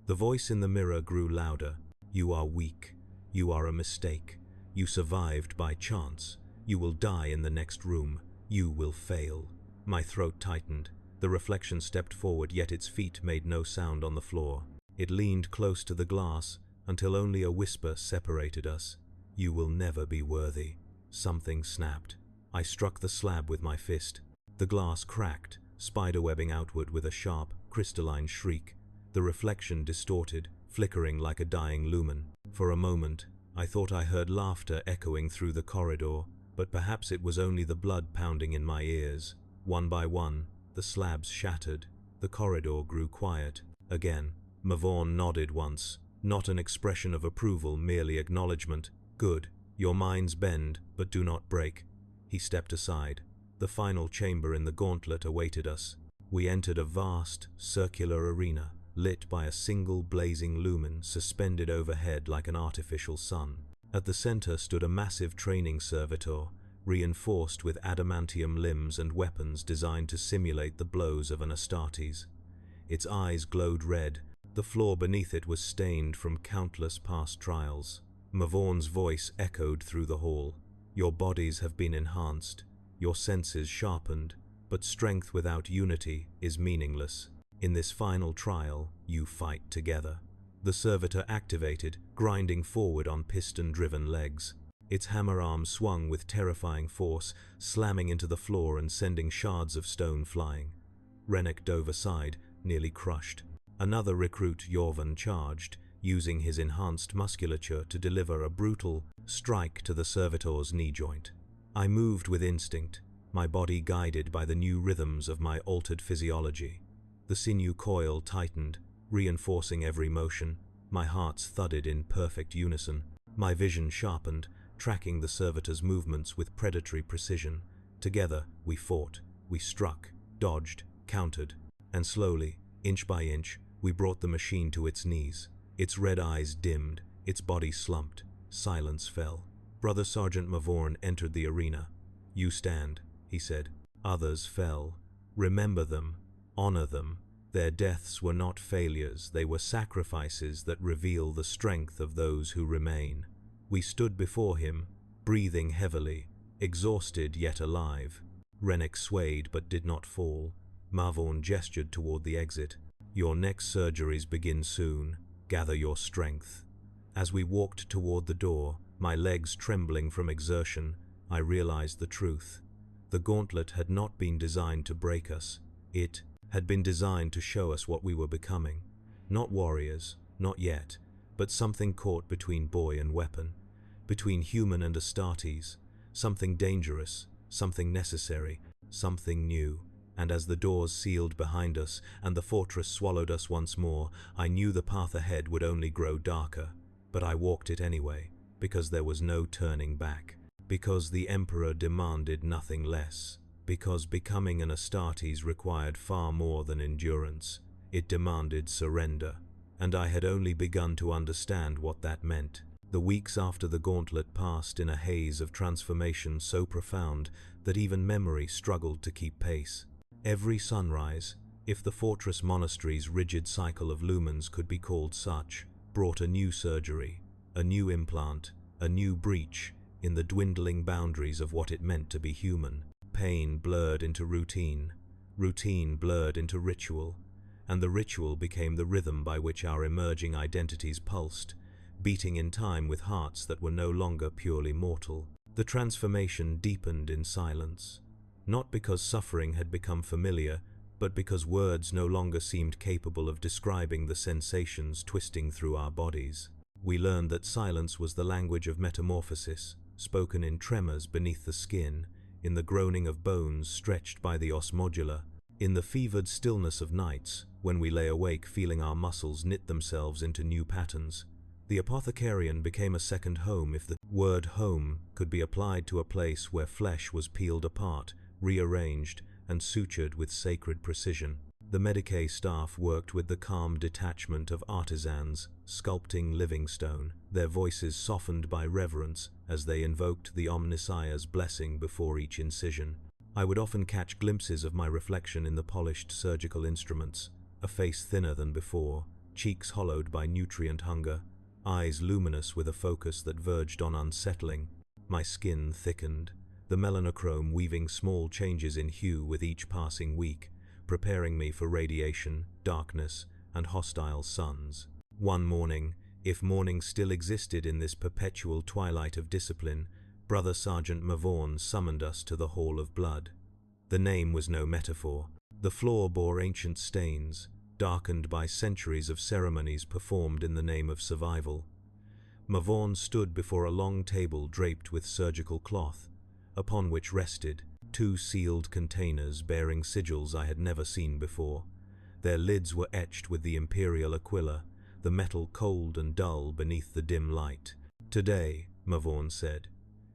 The voice in the mirror grew louder. "You are weak. You are a mistake. You survived by chance. You will die in the next room. You will fail." My throat tightened. The reflection stepped forward, yet its feet made no sound on the floor. It leaned close to the glass until only a whisper separated us. "You will never be worthy." Something snapped. I struck the slab with my fist. The glass cracked, spiderwebbing outward with a sharp, crystalline shriek, the reflection distorted, flickering like a dying lumen. For a moment, I thought I heard laughter echoing through the corridor, but perhaps it was only the blood pounding in my ears. One by one, the slabs shattered. The corridor grew quiet. Again, Mavon nodded once, not an expression of approval, merely acknowledgement. Good. Your minds bend, but do not break. He stepped aside. The final chamber in the gauntlet awaited us. We entered a vast, circular arena, lit by a single blazing lumen suspended overhead like an artificial sun. At the center stood a massive training servitor, reinforced with adamantium limbs and weapons designed to simulate the blows of an astartes. Its eyes glowed red. The floor beneath it was stained from countless past trials. Mavon's voice echoed through the hall. Your bodies have been enhanced, your senses sharpened, but strength without unity is meaningless. In this final trial, you fight together. The servitor activated, grinding forward on piston-driven legs. Its hammer arm swung with terrifying force, slamming into the floor and sending shards of stone flying. Rennek dove aside, nearly crushed. Another recruit, Yorvan, charged, using his enhanced musculature to deliver a brutal strike to the servitor's knee joint. I moved with instinct, my body guided by the new rhythms of my altered physiology. The sinew coil tightened, reinforcing every motion. My hearts thudded in perfect unison. My vision sharpened, tracking the servitor's movements with predatory precision. Together, we fought, we struck, dodged, countered, and slowly, inch by inch, we brought the machine to its knees. Its red eyes dimmed, its body slumped. Silence fell. Brother Sergeant Mavon entered the arena. You stand, he said. Others fell. Remember them. Honor them. Their deaths were not failures, they were sacrifices that reveal the strength of those who remain. We stood before him, breathing heavily, exhausted yet alive. Rennek swayed but did not fall. Mavon gestured toward the exit. Your next surgeries begin soon. Gather your strength. As we walked toward the door, my legs trembling from exertion, I realized the truth. The gauntlet had not been designed to break us. It had been designed to show us what we were becoming. Not warriors, not yet, but something caught between boy and weapon, between human and astartes, something dangerous, something necessary, something new. And as the doors sealed behind us and the fortress swallowed us once more, I knew the path ahead would only grow darker. But I walked it anyway, because there was no turning back, because the Emperor demanded nothing less, because becoming an astartes required far more than endurance. It demanded surrender, and I had only begun to understand what that meant. The weeks after the gauntlet passed in a haze of transformation so profound that even memory struggled to keep pace. Every sunrise, if the fortress monastery's rigid cycle of lumens could be called such, brought a new surgery, a new implant, a new breach in the dwindling boundaries of what it meant to be human. Pain blurred into routine, routine blurred into ritual, and the ritual became the rhythm by which our emerging identities pulsed, beating in time with hearts that were no longer purely mortal. The transformation deepened in silence. Not because suffering had become familiar, but because words no longer seemed capable of describing the sensations twisting through our bodies. We learned that silence was the language of metamorphosis, spoken in tremors beneath the skin, in the groaning of bones stretched by the os modula, in the fevered stillness of nights, when we lay awake feeling our muscles knit themselves into new patterns. The apothecarian became a second home if the word home could be applied to a place where flesh was peeled apart, rearranged, and sutured with sacred precision. The Medicae staff worked with the calm detachment of artisans, sculpting living stone, their voices softened by reverence as they invoked the Omnissiah's blessing before each incision. I would often catch glimpses of my reflection in the polished surgical instruments, a face thinner than before, cheeks hollowed by nutrient hunger, eyes luminous with a focus that verged on unsettling. My skin thickened, the melanochrome weaving small changes in hue with each passing week, preparing me for radiation, darkness, and hostile suns. One morning, if morning still existed in this perpetual twilight of discipline, Brother Sergeant Mavorn summoned us to the Hall of Blood. The name was no metaphor. The floor bore ancient stains, darkened by centuries of ceremonies performed in the name of survival. Mavorn stood before a long table draped with surgical cloth, upon which rested 2 sealed containers bearing sigils I had never seen before. Their lids were etched with the imperial aquila, the metal cold and dull beneath the dim light. "Today," Mavorn said,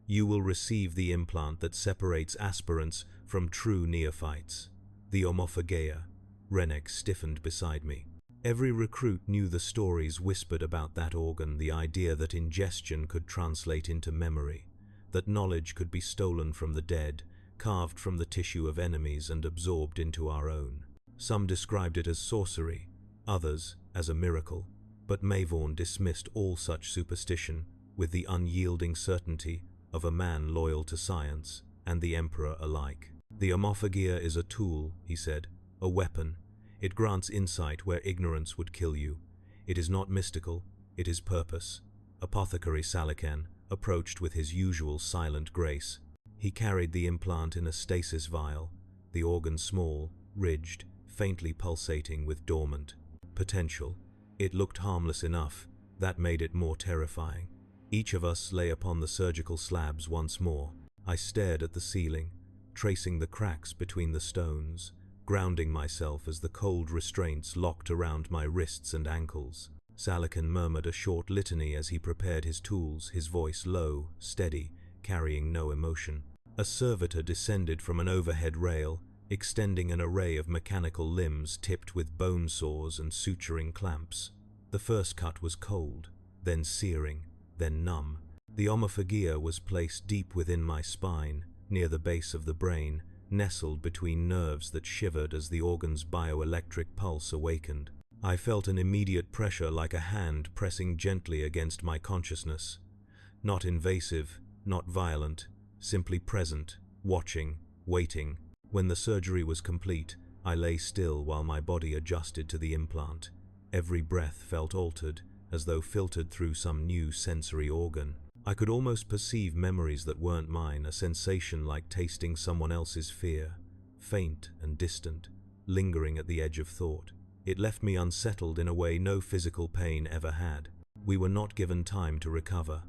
"you will receive the implant that separates aspirants from true neophytes, the Omophageia." Rennek stiffened beside me. Every recruit knew the stories whispered about that organ, the idea that ingestion could translate into memory, that knowledge could be stolen from the dead, carved from the tissue of enemies and absorbed into our own. Some described it as sorcery, others as a miracle, but Mavorn dismissed all such superstition with the unyielding certainty of a man loyal to science and the Emperor alike. "The Omophageia is a tool," he said, "a weapon. It grants insight where ignorance would kill you. It is not mystical, it is purpose." Apothecary Salican approached with his usual silent grace. He carried the implant in a stasis vial, the organ small, ridged, faintly pulsating with dormant potential. It looked harmless enough, that made it more terrifying. Each of us lay upon the surgical slabs once more. I stared at the ceiling, tracing the cracks between the stones, grounding myself as the cold restraints locked around my wrists and ankles. Salican murmured a short litany as he prepared his tools, his voice low, steady, carrying no emotion. A servitor descended from an overhead rail, extending an array of mechanical limbs tipped with bone saws and suturing clamps. The first cut was cold, then searing, then numb. The Omophageia was placed deep within my spine, near the base of the brain, nestled between nerves that shivered as the organ's bioelectric pulse awakened. I felt an immediate pressure, like a hand pressing gently against my consciousness. Not invasive, not violent, simply present, watching, waiting. When the surgery was complete, I lay still while my body adjusted to the implant. Every breath felt altered, as though filtered through some new sensory organ. I could almost perceive memories that weren't mine, a sensation like tasting someone else's fear, faint and distant, lingering at the edge of thought. It left me unsettled in a way no physical pain ever had. We were not given time to recover.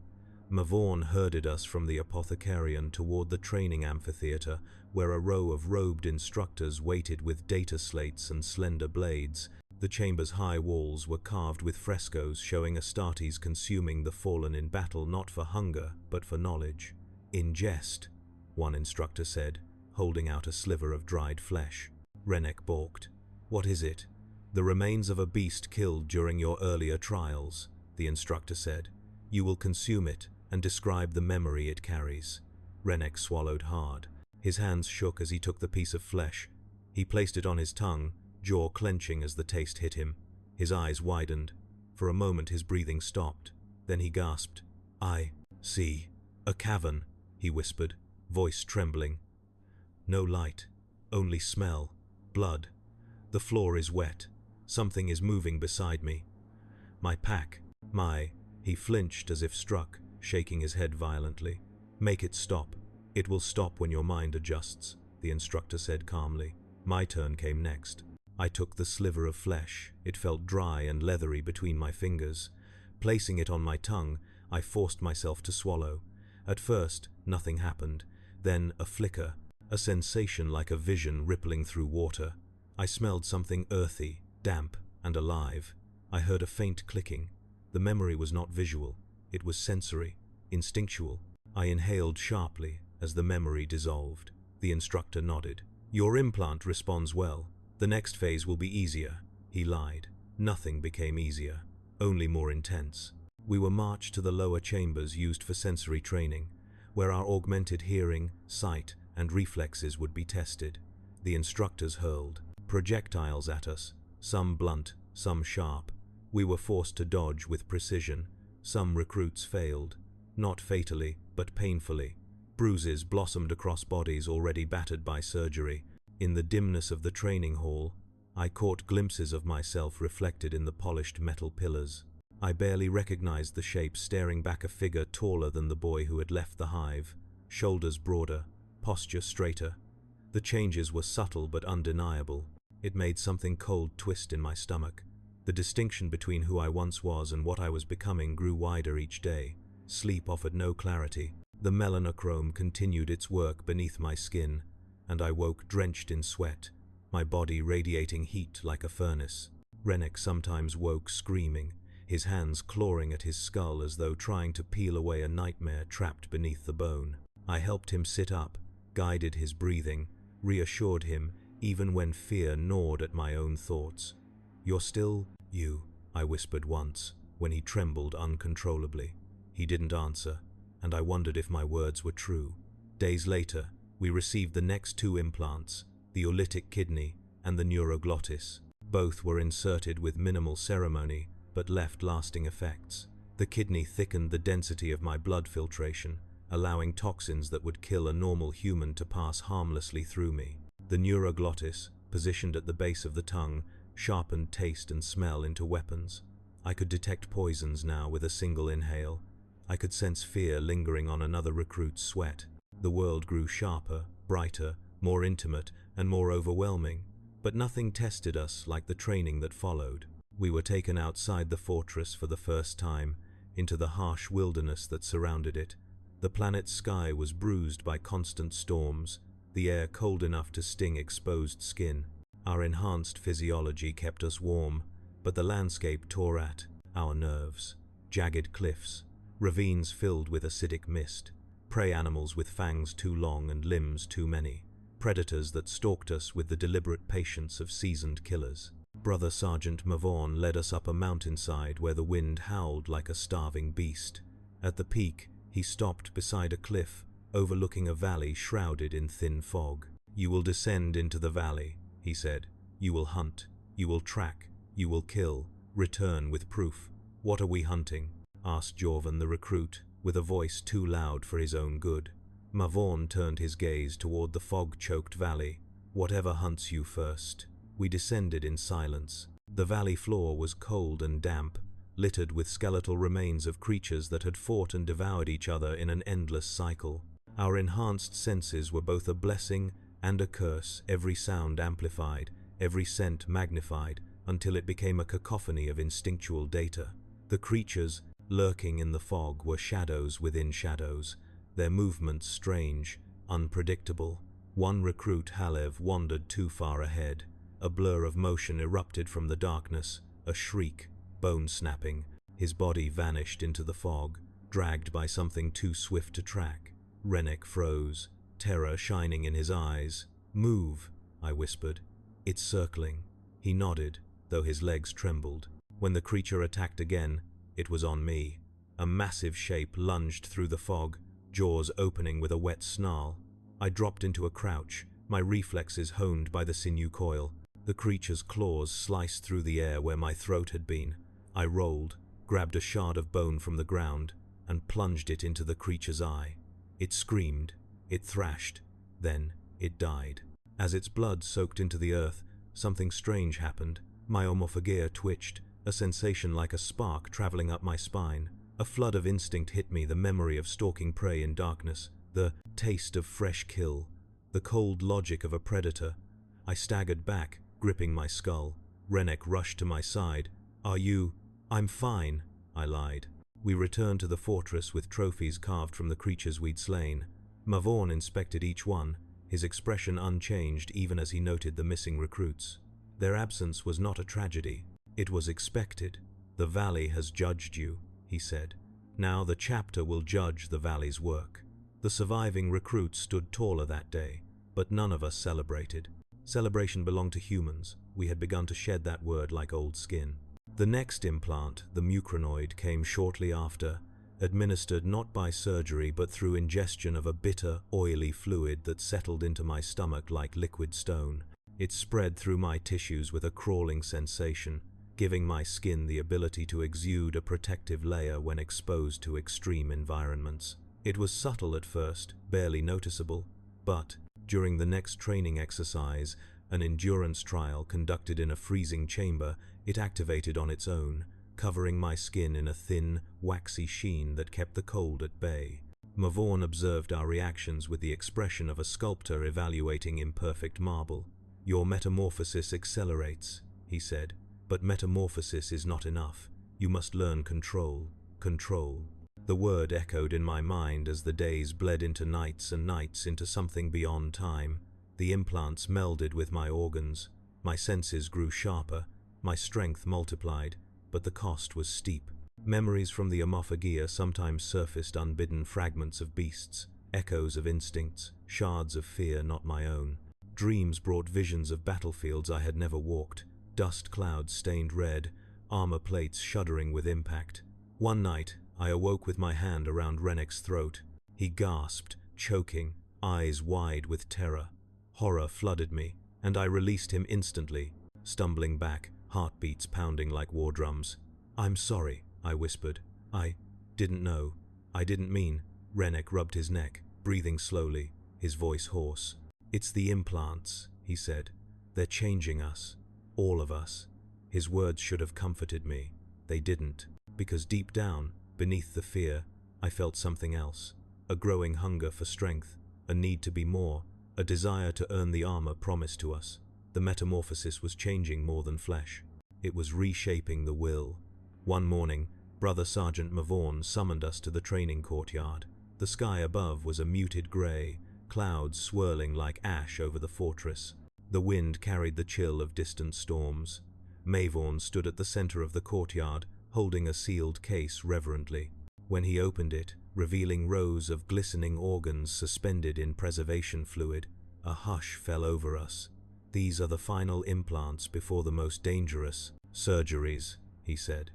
Mavorn herded us from the apothecarian toward the training amphitheater, where a row of robed instructors waited with data slates and slender blades. The chamber's high walls were carved with frescoes showing astartes consuming the fallen in battle, not for hunger, but for knowledge. "Ingest," one instructor said, holding out a sliver of dried flesh. Rennek balked. "What is it?" "The remains of a beast killed during your earlier trials," the instructor said. "You will consume it and describe the memory it carries." Rennek swallowed hard. His hands shook as he took the piece of flesh. He placed it on his tongue, jaw clenching as the taste hit him. His eyes widened. For a moment his breathing stopped. Then he gasped. "I see. A cavern," he whispered, voice trembling. "No light, only smell. Blood. The floor is wet. Something is moving beside me. My pack. He flinched as if struck, shaking his head violently. "Make it stop. It will stop when your mind adjusts," the instructor said calmly. My turn came next. I took the sliver of flesh. It felt dry and leathery between my fingers. Placing it on my tongue, I forced myself to swallow. At first, nothing happened. Then a flicker, a sensation like a vision rippling through water. I smelled something earthy, damp, and alive. I heard a faint clicking. The memory was not visual. It was sensory, instinctual. I inhaled sharply as the memory dissolved. The instructor nodded. "Your implant responds well. The next phase will be easier." He lied. Nothing became easier, only more intense. We were marched to the lower chambers used for sensory training, where our augmented hearing, sight, and reflexes would be tested. The instructors hurled projectiles at us, some blunt, some sharp. We were forced to dodge with precision. Some recruits failed, not fatally, but painfully. Bruises blossomed across bodies already battered by surgery. In the dimness of the training hall, I caught glimpses of myself reflected in the polished metal pillars. I barely recognized the shape, staring back a figure taller than the boy who had left the hive, shoulders broader, posture straighter. The changes were subtle but undeniable. It made something cold twist in my stomach. The distinction between who I once was and what I was becoming grew wider each day. Sleep offered no clarity. The melanochrome continued its work beneath my skin, and I woke drenched in sweat, my body radiating heat like a furnace. Rennek sometimes woke screaming, his hands clawing at his skull as though trying to peel away a nightmare trapped beneath the bone. I helped him sit up, guided his breathing, reassured him even when fear gnawed at my own thoughts. "You're still you," I whispered once, when he trembled uncontrollably. He didn't answer, and I wondered if my words were true. Days later, we received the next two implants, the olytic kidney and the neuroglottis. Both were inserted with minimal ceremony, but left lasting effects. The kidney thickened the density of my blood filtration, allowing toxins that would kill a normal human to pass harmlessly through me. The neuroglottis, positioned at the base of the tongue, sharpened taste and smell into weapons. I could detect poisons now with a single inhale. I could sense fear lingering on another recruit's sweat. The world grew sharper, brighter, more intimate, and more overwhelming. But nothing tested us like the training that followed. We were taken outside the fortress for the first time, into the harsh wilderness that surrounded it. The planet's sky was bruised by constant storms, the air cold enough to sting exposed skin. Our enhanced physiology kept us warm, but the landscape tore at our nerves. Jagged cliffs, ravines filled with acidic mist, prey animals with fangs too long and limbs too many, predators that stalked us with the deliberate patience of seasoned killers. Brother Sergeant Mavon led us up a mountainside where the wind howled like a starving beast. At the peak, he stopped beside a cliff, overlooking a valley shrouded in thin fog. "You will descend into the valley," he said. "You will hunt, you will track, you will kill, return with proof." "What are we hunting?" asked Jorvan the recruit, with a voice too loud for his own good. Mavon turned his gaze toward the fog-choked valley. "Whatever hunts you first." We descended in silence. The valley floor was cold and damp, littered with skeletal remains of creatures that had fought and devoured each other in an endless cycle. Our enhanced senses were both a blessing and a curse, every sound amplified, every scent magnified, until it became a cacophony of instinctual data. The creatures, lurking in the fog, were shadows within shadows, their movements strange, unpredictable. One recruit, Halev, wandered too far ahead. A blur of motion erupted from the darkness, a shriek, bone-snapping. His body vanished into the fog, dragged by something too swift to track. Rennek froze, terror shining in his eyes. "Move," I whispered. "It's circling." He nodded, though his legs trembled. When the creature attacked again, it was on me. A massive shape lunged through the fog, jaws opening with a wet snarl. I dropped into a crouch, my reflexes honed by the sinew coil. The creature's claws sliced through the air where my throat had been. I rolled, grabbed a shard of bone from the ground, and plunged it into the creature's eye. It screamed, it thrashed, then it died. As its blood soaked into the earth, something strange happened. My omophagia twitched, a sensation like a spark traveling up my spine. A flood of instinct hit me, the memory of stalking prey in darkness, the taste of fresh kill, the cold logic of a predator. I staggered back, gripping my skull. Rennek rushed to my side. "Are you—" "I'm fine," I lied. We returned to the fortress with trophies carved from the creatures we'd slain. Mavon inspected each one, his expression unchanged even as he noted the missing recruits. Their absence was not a tragedy. It was expected. "The valley has judged you," he said. "Now the chapter will judge the valley's work." The surviving recruits stood taller that day, but none of us celebrated. Celebration belonged to humans. We had begun to shed that word like old skin. The next implant, the mucranoid, came shortly after, administered not by surgery but through ingestion of a bitter, oily fluid that settled into my stomach like liquid stone. It spread through my tissues with a crawling sensation, giving my skin the ability to exude a protective layer when exposed to extreme environments. It was subtle at first, barely noticeable, but during the next training exercise, an endurance trial conducted in a freezing chamber, it activated on its own. covering my skin in a thin, waxy sheen that kept the cold at bay. Mavon observed our reactions with the expression of a sculptor evaluating imperfect marble. "Your metamorphosis accelerates," he said, "but metamorphosis is not enough. You must learn control. Control." The word echoed in my mind as the days bled into nights and nights into something beyond time. The implants melded with my organs. My senses grew sharper. My strength multiplied, but the cost was steep. Memories from the Amorphagia sometimes surfaced, unbidden fragments of beasts, echoes of instincts, shards of fear not my own. Dreams brought visions of battlefields I had never walked, dust clouds stained red, armor plates shuddering with impact. One night, I awoke with my hand around Renek's throat. He gasped, choking, eyes wide with terror. Horror flooded me, and I released him instantly, stumbling back, heartbeats pounding like war drums. "I'm sorry," I whispered. "I didn't know. I didn't mean." Renek rubbed his neck, breathing slowly, his voice hoarse. "It's the implants," he said. "They're changing us. All of us." His words should have comforted me. They didn't, because deep down, beneath the fear, I felt something else. A growing hunger for strength, a need to be more, a desire to earn the armor promised to us. The metamorphosis was changing more than flesh. It was reshaping the will. One morning, Brother Sergeant Mavon summoned us to the training courtyard. The sky above was a muted grey, clouds swirling like ash over the fortress. The wind carried the chill of distant storms. Mavon stood at the center of the courtyard, holding a sealed case reverently. When he opened it, revealing rows of glistening organs suspended in preservation fluid, a hush fell over us. "These are the final implants before the most dangerous surgeries," he said.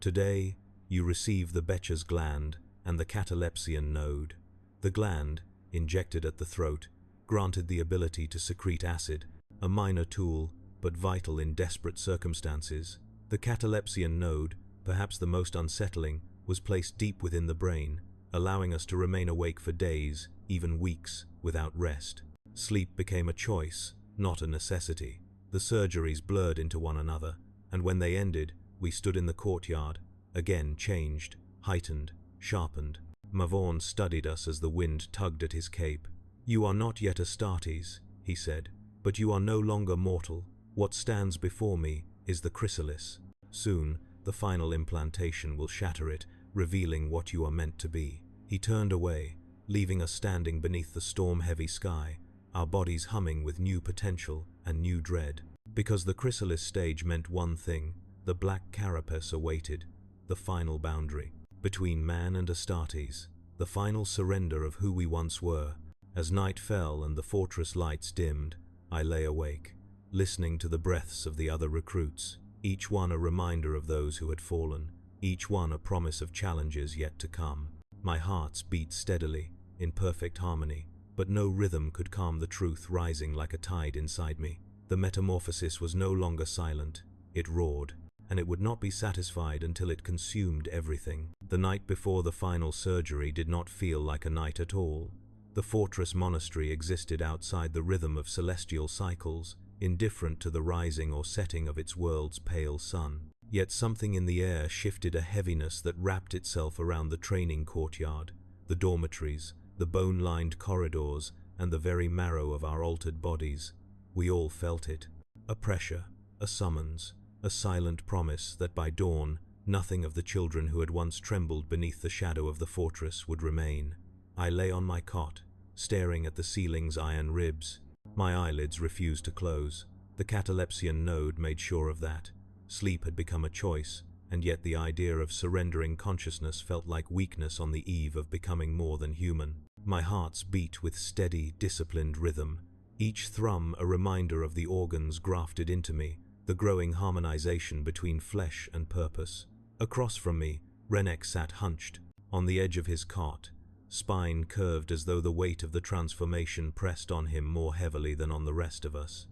"Today, you receive the Becher's gland and the catalepsian node." The gland, injected at the throat, granted the ability to secrete acid, a minor tool, but vital in desperate circumstances. The catalepsian node, perhaps the most unsettling, was placed deep within the brain, allowing us to remain awake for days, even weeks, without rest. Sleep became a choice, not a necessity. The surgeries blurred into one another, and when they ended, we stood in the courtyard, again changed, heightened, sharpened. Mavon studied us as the wind tugged at his cape. "You are not yet astartes," he said, "but you are no longer mortal. What stands before me is the chrysalis. Soon, the final implantation will shatter it, revealing what you are meant to be." He turned away, leaving us standing beneath the storm-heavy sky, our bodies humming with new potential and new dread. Because the chrysalis stage meant one thing, the black carapace awaited, the final boundary between man and astartes, the final surrender of who we once were. As night fell and the fortress lights dimmed, I lay awake, listening to the breaths of the other recruits, each one a reminder of those who had fallen, each one a promise of challenges yet to come. My heart beat steadily, in perfect harmony, but no rhythm could calm the truth rising like a tide inside me. The metamorphosis was no longer silent, it roared, and it would not be satisfied until it consumed everything. The night before the final surgery did not feel like a night at all. The fortress monastery existed outside the rhythm of celestial cycles, indifferent to the rising or setting of its world's pale sun. Yet something in the air shifted, a heaviness that wrapped itself around the training courtyard, the dormitories, the bone-lined corridors, and the very marrow of our altered bodies. We all felt it. A pressure, a summons, a silent promise that by dawn, nothing of the children who had once trembled beneath the shadow of the fortress would remain. I lay on my cot, staring at the ceiling's iron ribs. My eyelids refused to close. The catalepsian node made sure of that. Sleep had become a choice, and yet the idea of surrendering consciousness felt like weakness on the eve of becoming more than human. My hearts beat with steady, disciplined rhythm, each thrum a reminder of the organs grafted into me, the growing harmonization between flesh and purpose. Across from me, Renek sat hunched, on the edge of his cot, spine curved as though the weight of the transformation pressed on him more heavily than on the rest of us.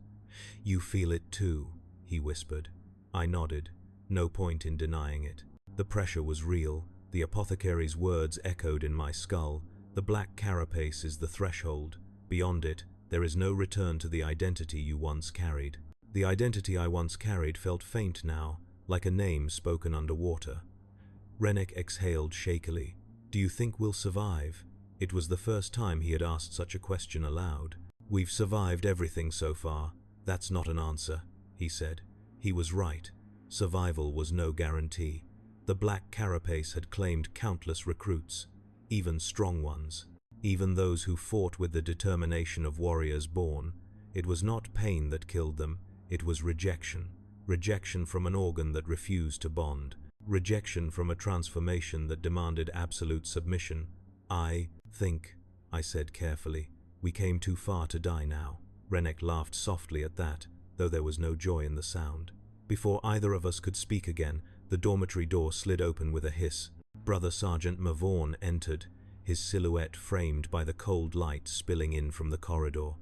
"You feel it too," he whispered. I nodded, no point in denying it. The pressure was real, the apothecary's words echoed in my skull. The black carapace is the threshold. Beyond it, there is no return to the identity you once carried. The identity I once carried felt faint now, like a name spoken underwater. Rennek exhaled shakily. "Do you think we'll survive?" It was the first time he had asked such a question aloud. "We've survived everything so far. That's not an answer," he said. He was right. Survival was no guarantee. The black carapace had claimed countless recruits, even strong ones, even those who fought with the determination of warriors born. It was not pain that killed them, it was rejection. Rejection from an organ that refused to bond. Rejection from a transformation that demanded absolute submission. "I think," I said carefully, "we came too far to die now." Rennek laughed softly at that, though there was no joy in the sound. Before either of us could speak again, the dormitory door slid open with a hiss. Brother Sergeant Mavorn entered, his silhouette framed by the cold light spilling in from the corridor.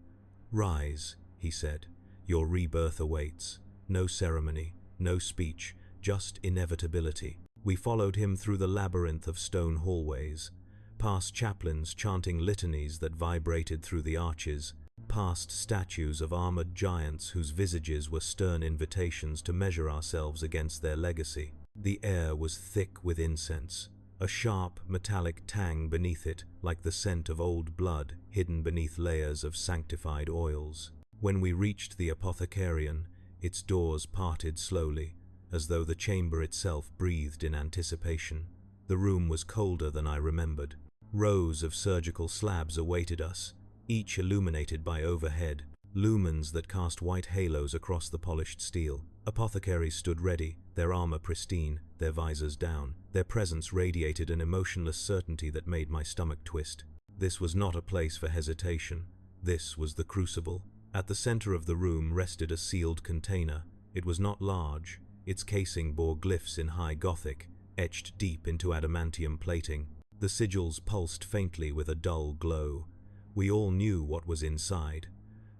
"Rise," he said. "Your rebirth awaits. No ceremony, no speech, just inevitability." We followed him through the labyrinth of stone hallways, past chaplains chanting litanies that vibrated through the arches, past statues of armored giants whose visages were stern invitations to measure ourselves against their legacy. The air was thick with incense, a sharp, metallic tang beneath it, like the scent of old blood hidden beneath layers of sanctified oils. When we reached the apothecarian, its doors parted slowly, as though the chamber itself breathed in anticipation. The room was colder than I remembered. Rows of surgical slabs awaited us, each illuminated by overhead lumens that cast white halos across the polished steel. Apothecaries stood ready, their armor pristine, their visors down. Their presence radiated an emotionless certainty that made my stomach twist. This was not a place for hesitation. This was the crucible. At the center of the room rested a sealed container. It was not large. Its casing bore glyphs in high Gothic, etched deep into adamantium plating. The sigils pulsed faintly with a dull glow. We all knew what was inside.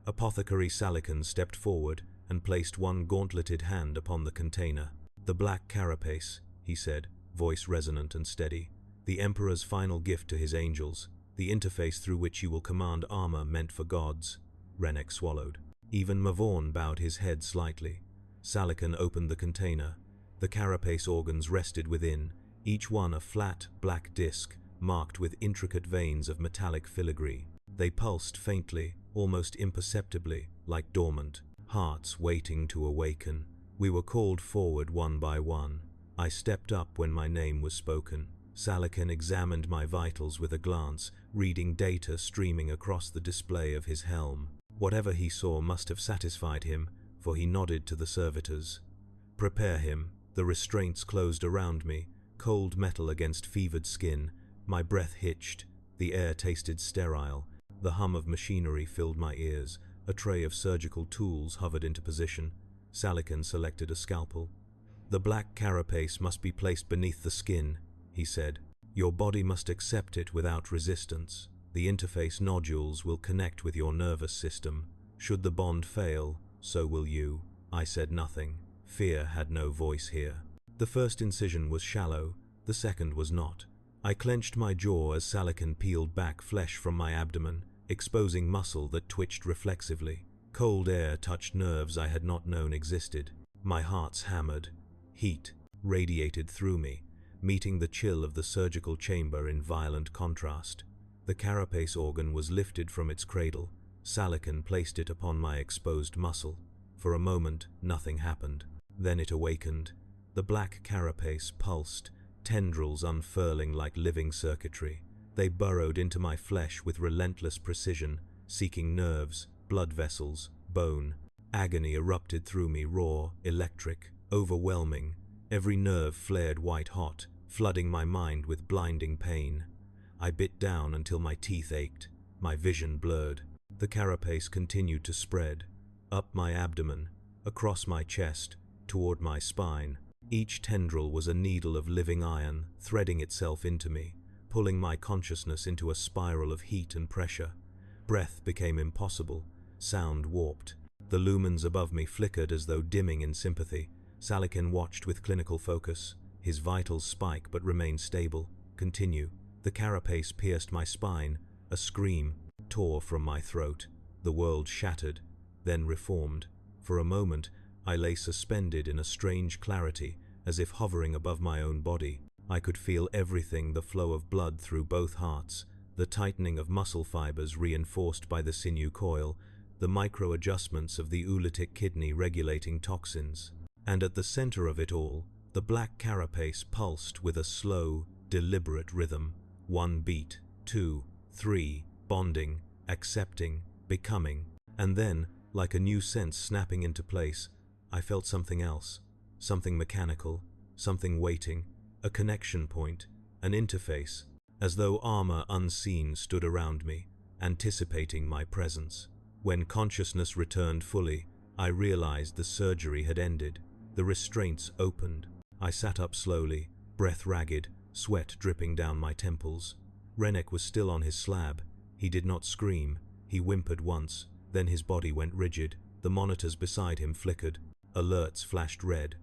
Apothecary Salican stepped forward and placed one gauntleted hand upon the container. "The black carapace," he said, voice resonant and steady. "The Emperor's final gift to his angels. The interface through which you will command armor meant for gods." Rennek swallowed. Even Mavorn bowed his head slightly. Salican opened the container. The carapace organs rested within, each one a flat, black disc, marked with intricate veins of metallic filigree. They pulsed faintly, almost imperceptibly, like dormant hearts waiting to awaken. We were called forward one by one. I stepped up when my name was spoken. Salican examined my vitals with a glance, reading data streaming across the display of his helm. Whatever he saw must have satisfied him, for he nodded to the servitors. "Prepare him." The restraints closed around me, cold metal against fevered skin. My breath hitched. The air tasted sterile. The hum of machinery filled my ears. A tray of surgical tools hovered into position. Salican selected a scalpel. "The black carapace must be placed beneath the skin," he said. "Your body must accept it without resistance. The interface nodules will connect with your nervous system. Should the bond fail, so will you." I said nothing. Fear had no voice here. The first incision was shallow, the second was not. I clenched my jaw as Salican peeled back flesh from my abdomen, exposing muscle that twitched reflexively. Cold air touched nerves I had not known existed. My heart's hammered. Heat radiated through me, meeting the chill of the surgical chamber in violent contrast. The carapace organ was lifted from its cradle. Salican placed it upon my exposed muscle. For a moment, nothing happened. Then it awakened. The black carapace pulsed, tendrils unfurling like living circuitry. They burrowed into my flesh with relentless precision, seeking nerves, blood vessels, bone. Agony erupted through me, raw, electric, overwhelming. Every nerve flared white-hot, flooding my mind with blinding pain. I bit down until my teeth ached, my vision blurred. The carapace continued to spread, up my abdomen, across my chest, toward my spine. Each tendril was a needle of living iron, threading itself into me, pulling my consciousness into a spiral of heat and pressure. Breath became impossible, sound warped. The lumens above me flickered as though dimming in sympathy. Salican watched with clinical focus. His vitals spike but remain stable. Continue. The carapace pierced my spine. A scream tore from my throat. The world shattered, then reformed. For a moment, I lay suspended in a strange clarity, as if hovering above my own body. I could feel everything, the flow of blood through both hearts, the tightening of muscle fibers reinforced by the sinew coil, the micro-adjustments of the oolytic kidney regulating toxins. And at the center of it all, the black carapace pulsed with a slow, deliberate rhythm. 1 beat, 2, 3, bonding, accepting, becoming. And then, like a new sense snapping into place, I felt something else, something mechanical, something waiting, a connection point, an interface, as though armor unseen stood around me, anticipating my presence. When consciousness returned fully, I realized the surgery had ended. The restraints opened. I sat up slowly, breath ragged, sweat dripping down my temples. Rennek was still on his slab. He did not scream. He whimpered once, then his body went rigid. The monitors beside him flickered. Alerts flashed red.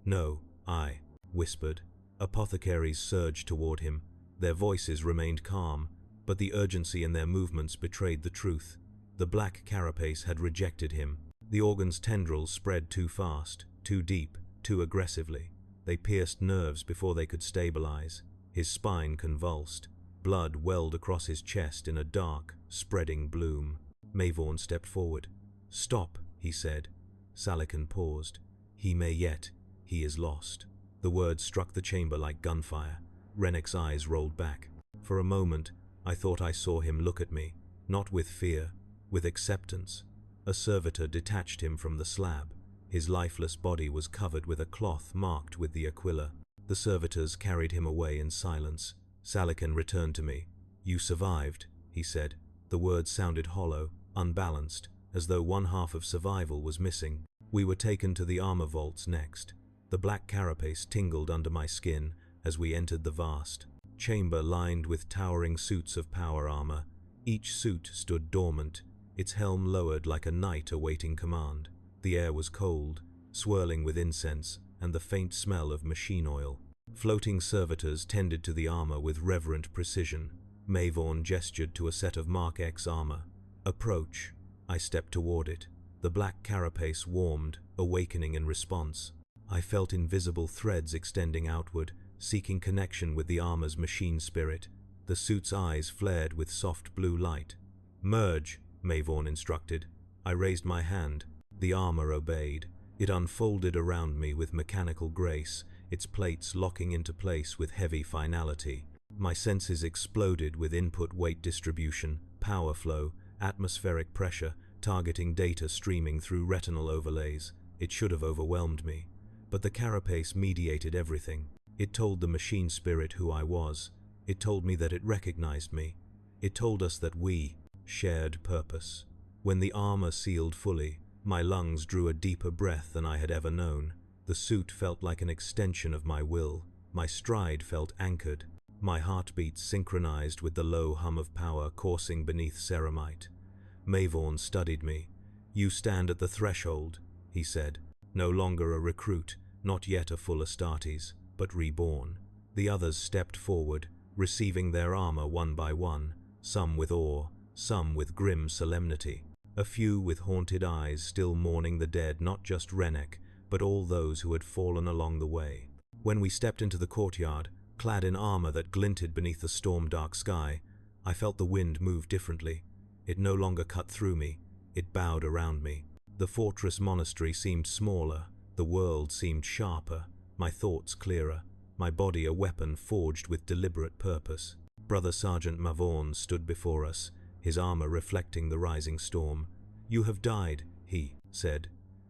"No," I whispered. Apothecaries surged toward him. Their voices remained calm, but the urgency in their movements betrayed the truth. The black carapace had rejected him. The organ's tendrils spread too fast, too deep, too aggressively. They pierced nerves before they could stabilize. His spine convulsed. Blood welled across his chest in a dark, spreading bloom. Mavon stepped forward. "Stop," he said. Salican paused. "He may yet. He is lost." The words struck the chamber like gunfire. Rennek's eyes rolled back. For a moment, I thought I saw him look at me, not with fear, with acceptance. A servitor detached him from the slab. His lifeless body was covered with a cloth marked with the aquila. The servitors carried him away in silence. Salican returned to me. "You survived," he said. The words sounded hollow, unbalanced, as though one half of survival was missing. We were taken to the armor vaults next. The black carapace tingled under my skin as we entered the vast chamber lined with towering suits of power armor. Each suit stood dormant, its helm lowered like a knight awaiting command. The air was cold, swirling with incense and the faint smell of machine oil. Floating servitors tended to the armor with reverent precision. Mavon gestured to a set of Mark X armor. "Approach." I stepped toward it. The black carapace warmed, awakening in response. I felt invisible threads extending outward, seeking connection with the armor's machine spirit. The suit's eyes flared with soft blue light. "Merge," Mavon instructed. I raised my hand. The armor obeyed. It unfolded around me with mechanical grace, its plates locking into place with heavy finality. My senses exploded with input weight distribution, power flow, atmospheric pressure, targeting data streaming through retinal overlays. It should have overwhelmed me. But the carapace mediated everything. It told the machine spirit who I was. It told me that it recognized me. It told us that we shared purpose. When the armor sealed fully, my lungs drew a deeper breath than I had ever known. The suit felt like an extension of my will. My stride felt anchored. My heartbeat synchronized with the low hum of power coursing beneath ceramite. Mavon studied me. "You stand at the threshold," he said. "No longer a recruit, not yet a full astartes, but reborn." The others stepped forward, receiving their armor one by one, some with awe, some with grim solemnity. A few with haunted eyes still mourning the dead, not just Rennek, but all those who had fallen along the way. When we stepped into the courtyard, clad in armor that glinted beneath the storm-dark sky, I felt the wind move differently. It no longer cut through me, it bowed around me. The fortress monastery seemed smaller, the world seemed sharper, my thoughts clearer, my body a weapon forged with deliberate purpose. Brother Sergeant Mavon stood before us, his armor reflecting the rising storm. "You have died," he said.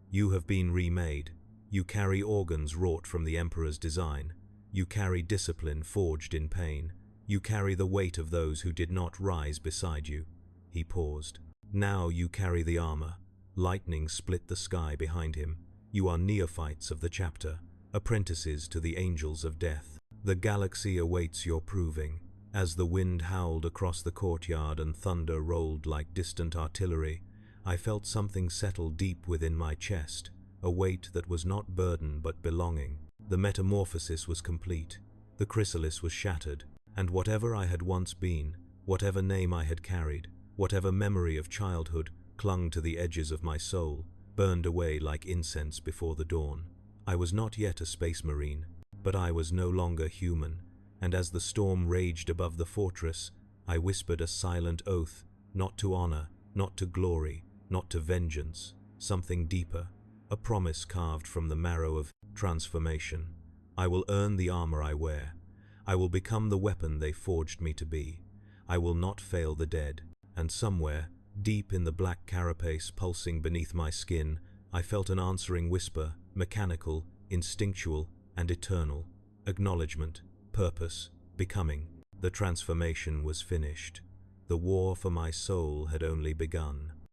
"You have been remade. You carry organs wrought from the Emperor's design. You carry discipline forged in pain. You carry the weight of those who did not rise beside you." He paused. "Now you carry the armor." Lightning split the sky behind him. "You are neophytes of the chapter, apprentices to the angels of death. The galaxy awaits your proving." As the wind howled across the courtyard and thunder rolled like distant artillery, I felt something settle deep within my chest, a weight that was not burden but belonging. The metamorphosis was complete. The chrysalis was shattered, and whatever I had once been, whatever name I had carried, whatever memory of childhood clung to the edges of my soul, burned away like incense before the dawn. I was not yet a space marine, but I was no longer human, and as the storm raged above the fortress, I whispered a silent oath, not to honor, not to glory, not to vengeance, something deeper, a promise carved from the marrow of transformation. I will earn the armor I wear. I will become the weapon they forged me to be. I will not fail the dead. And somewhere, deep in the black carapace pulsing beneath my skin, I felt an answering whisper, mechanical, instinctual, and eternal. Acknowledgement, purpose, becoming. The transformation was finished. The war for my soul had only begun.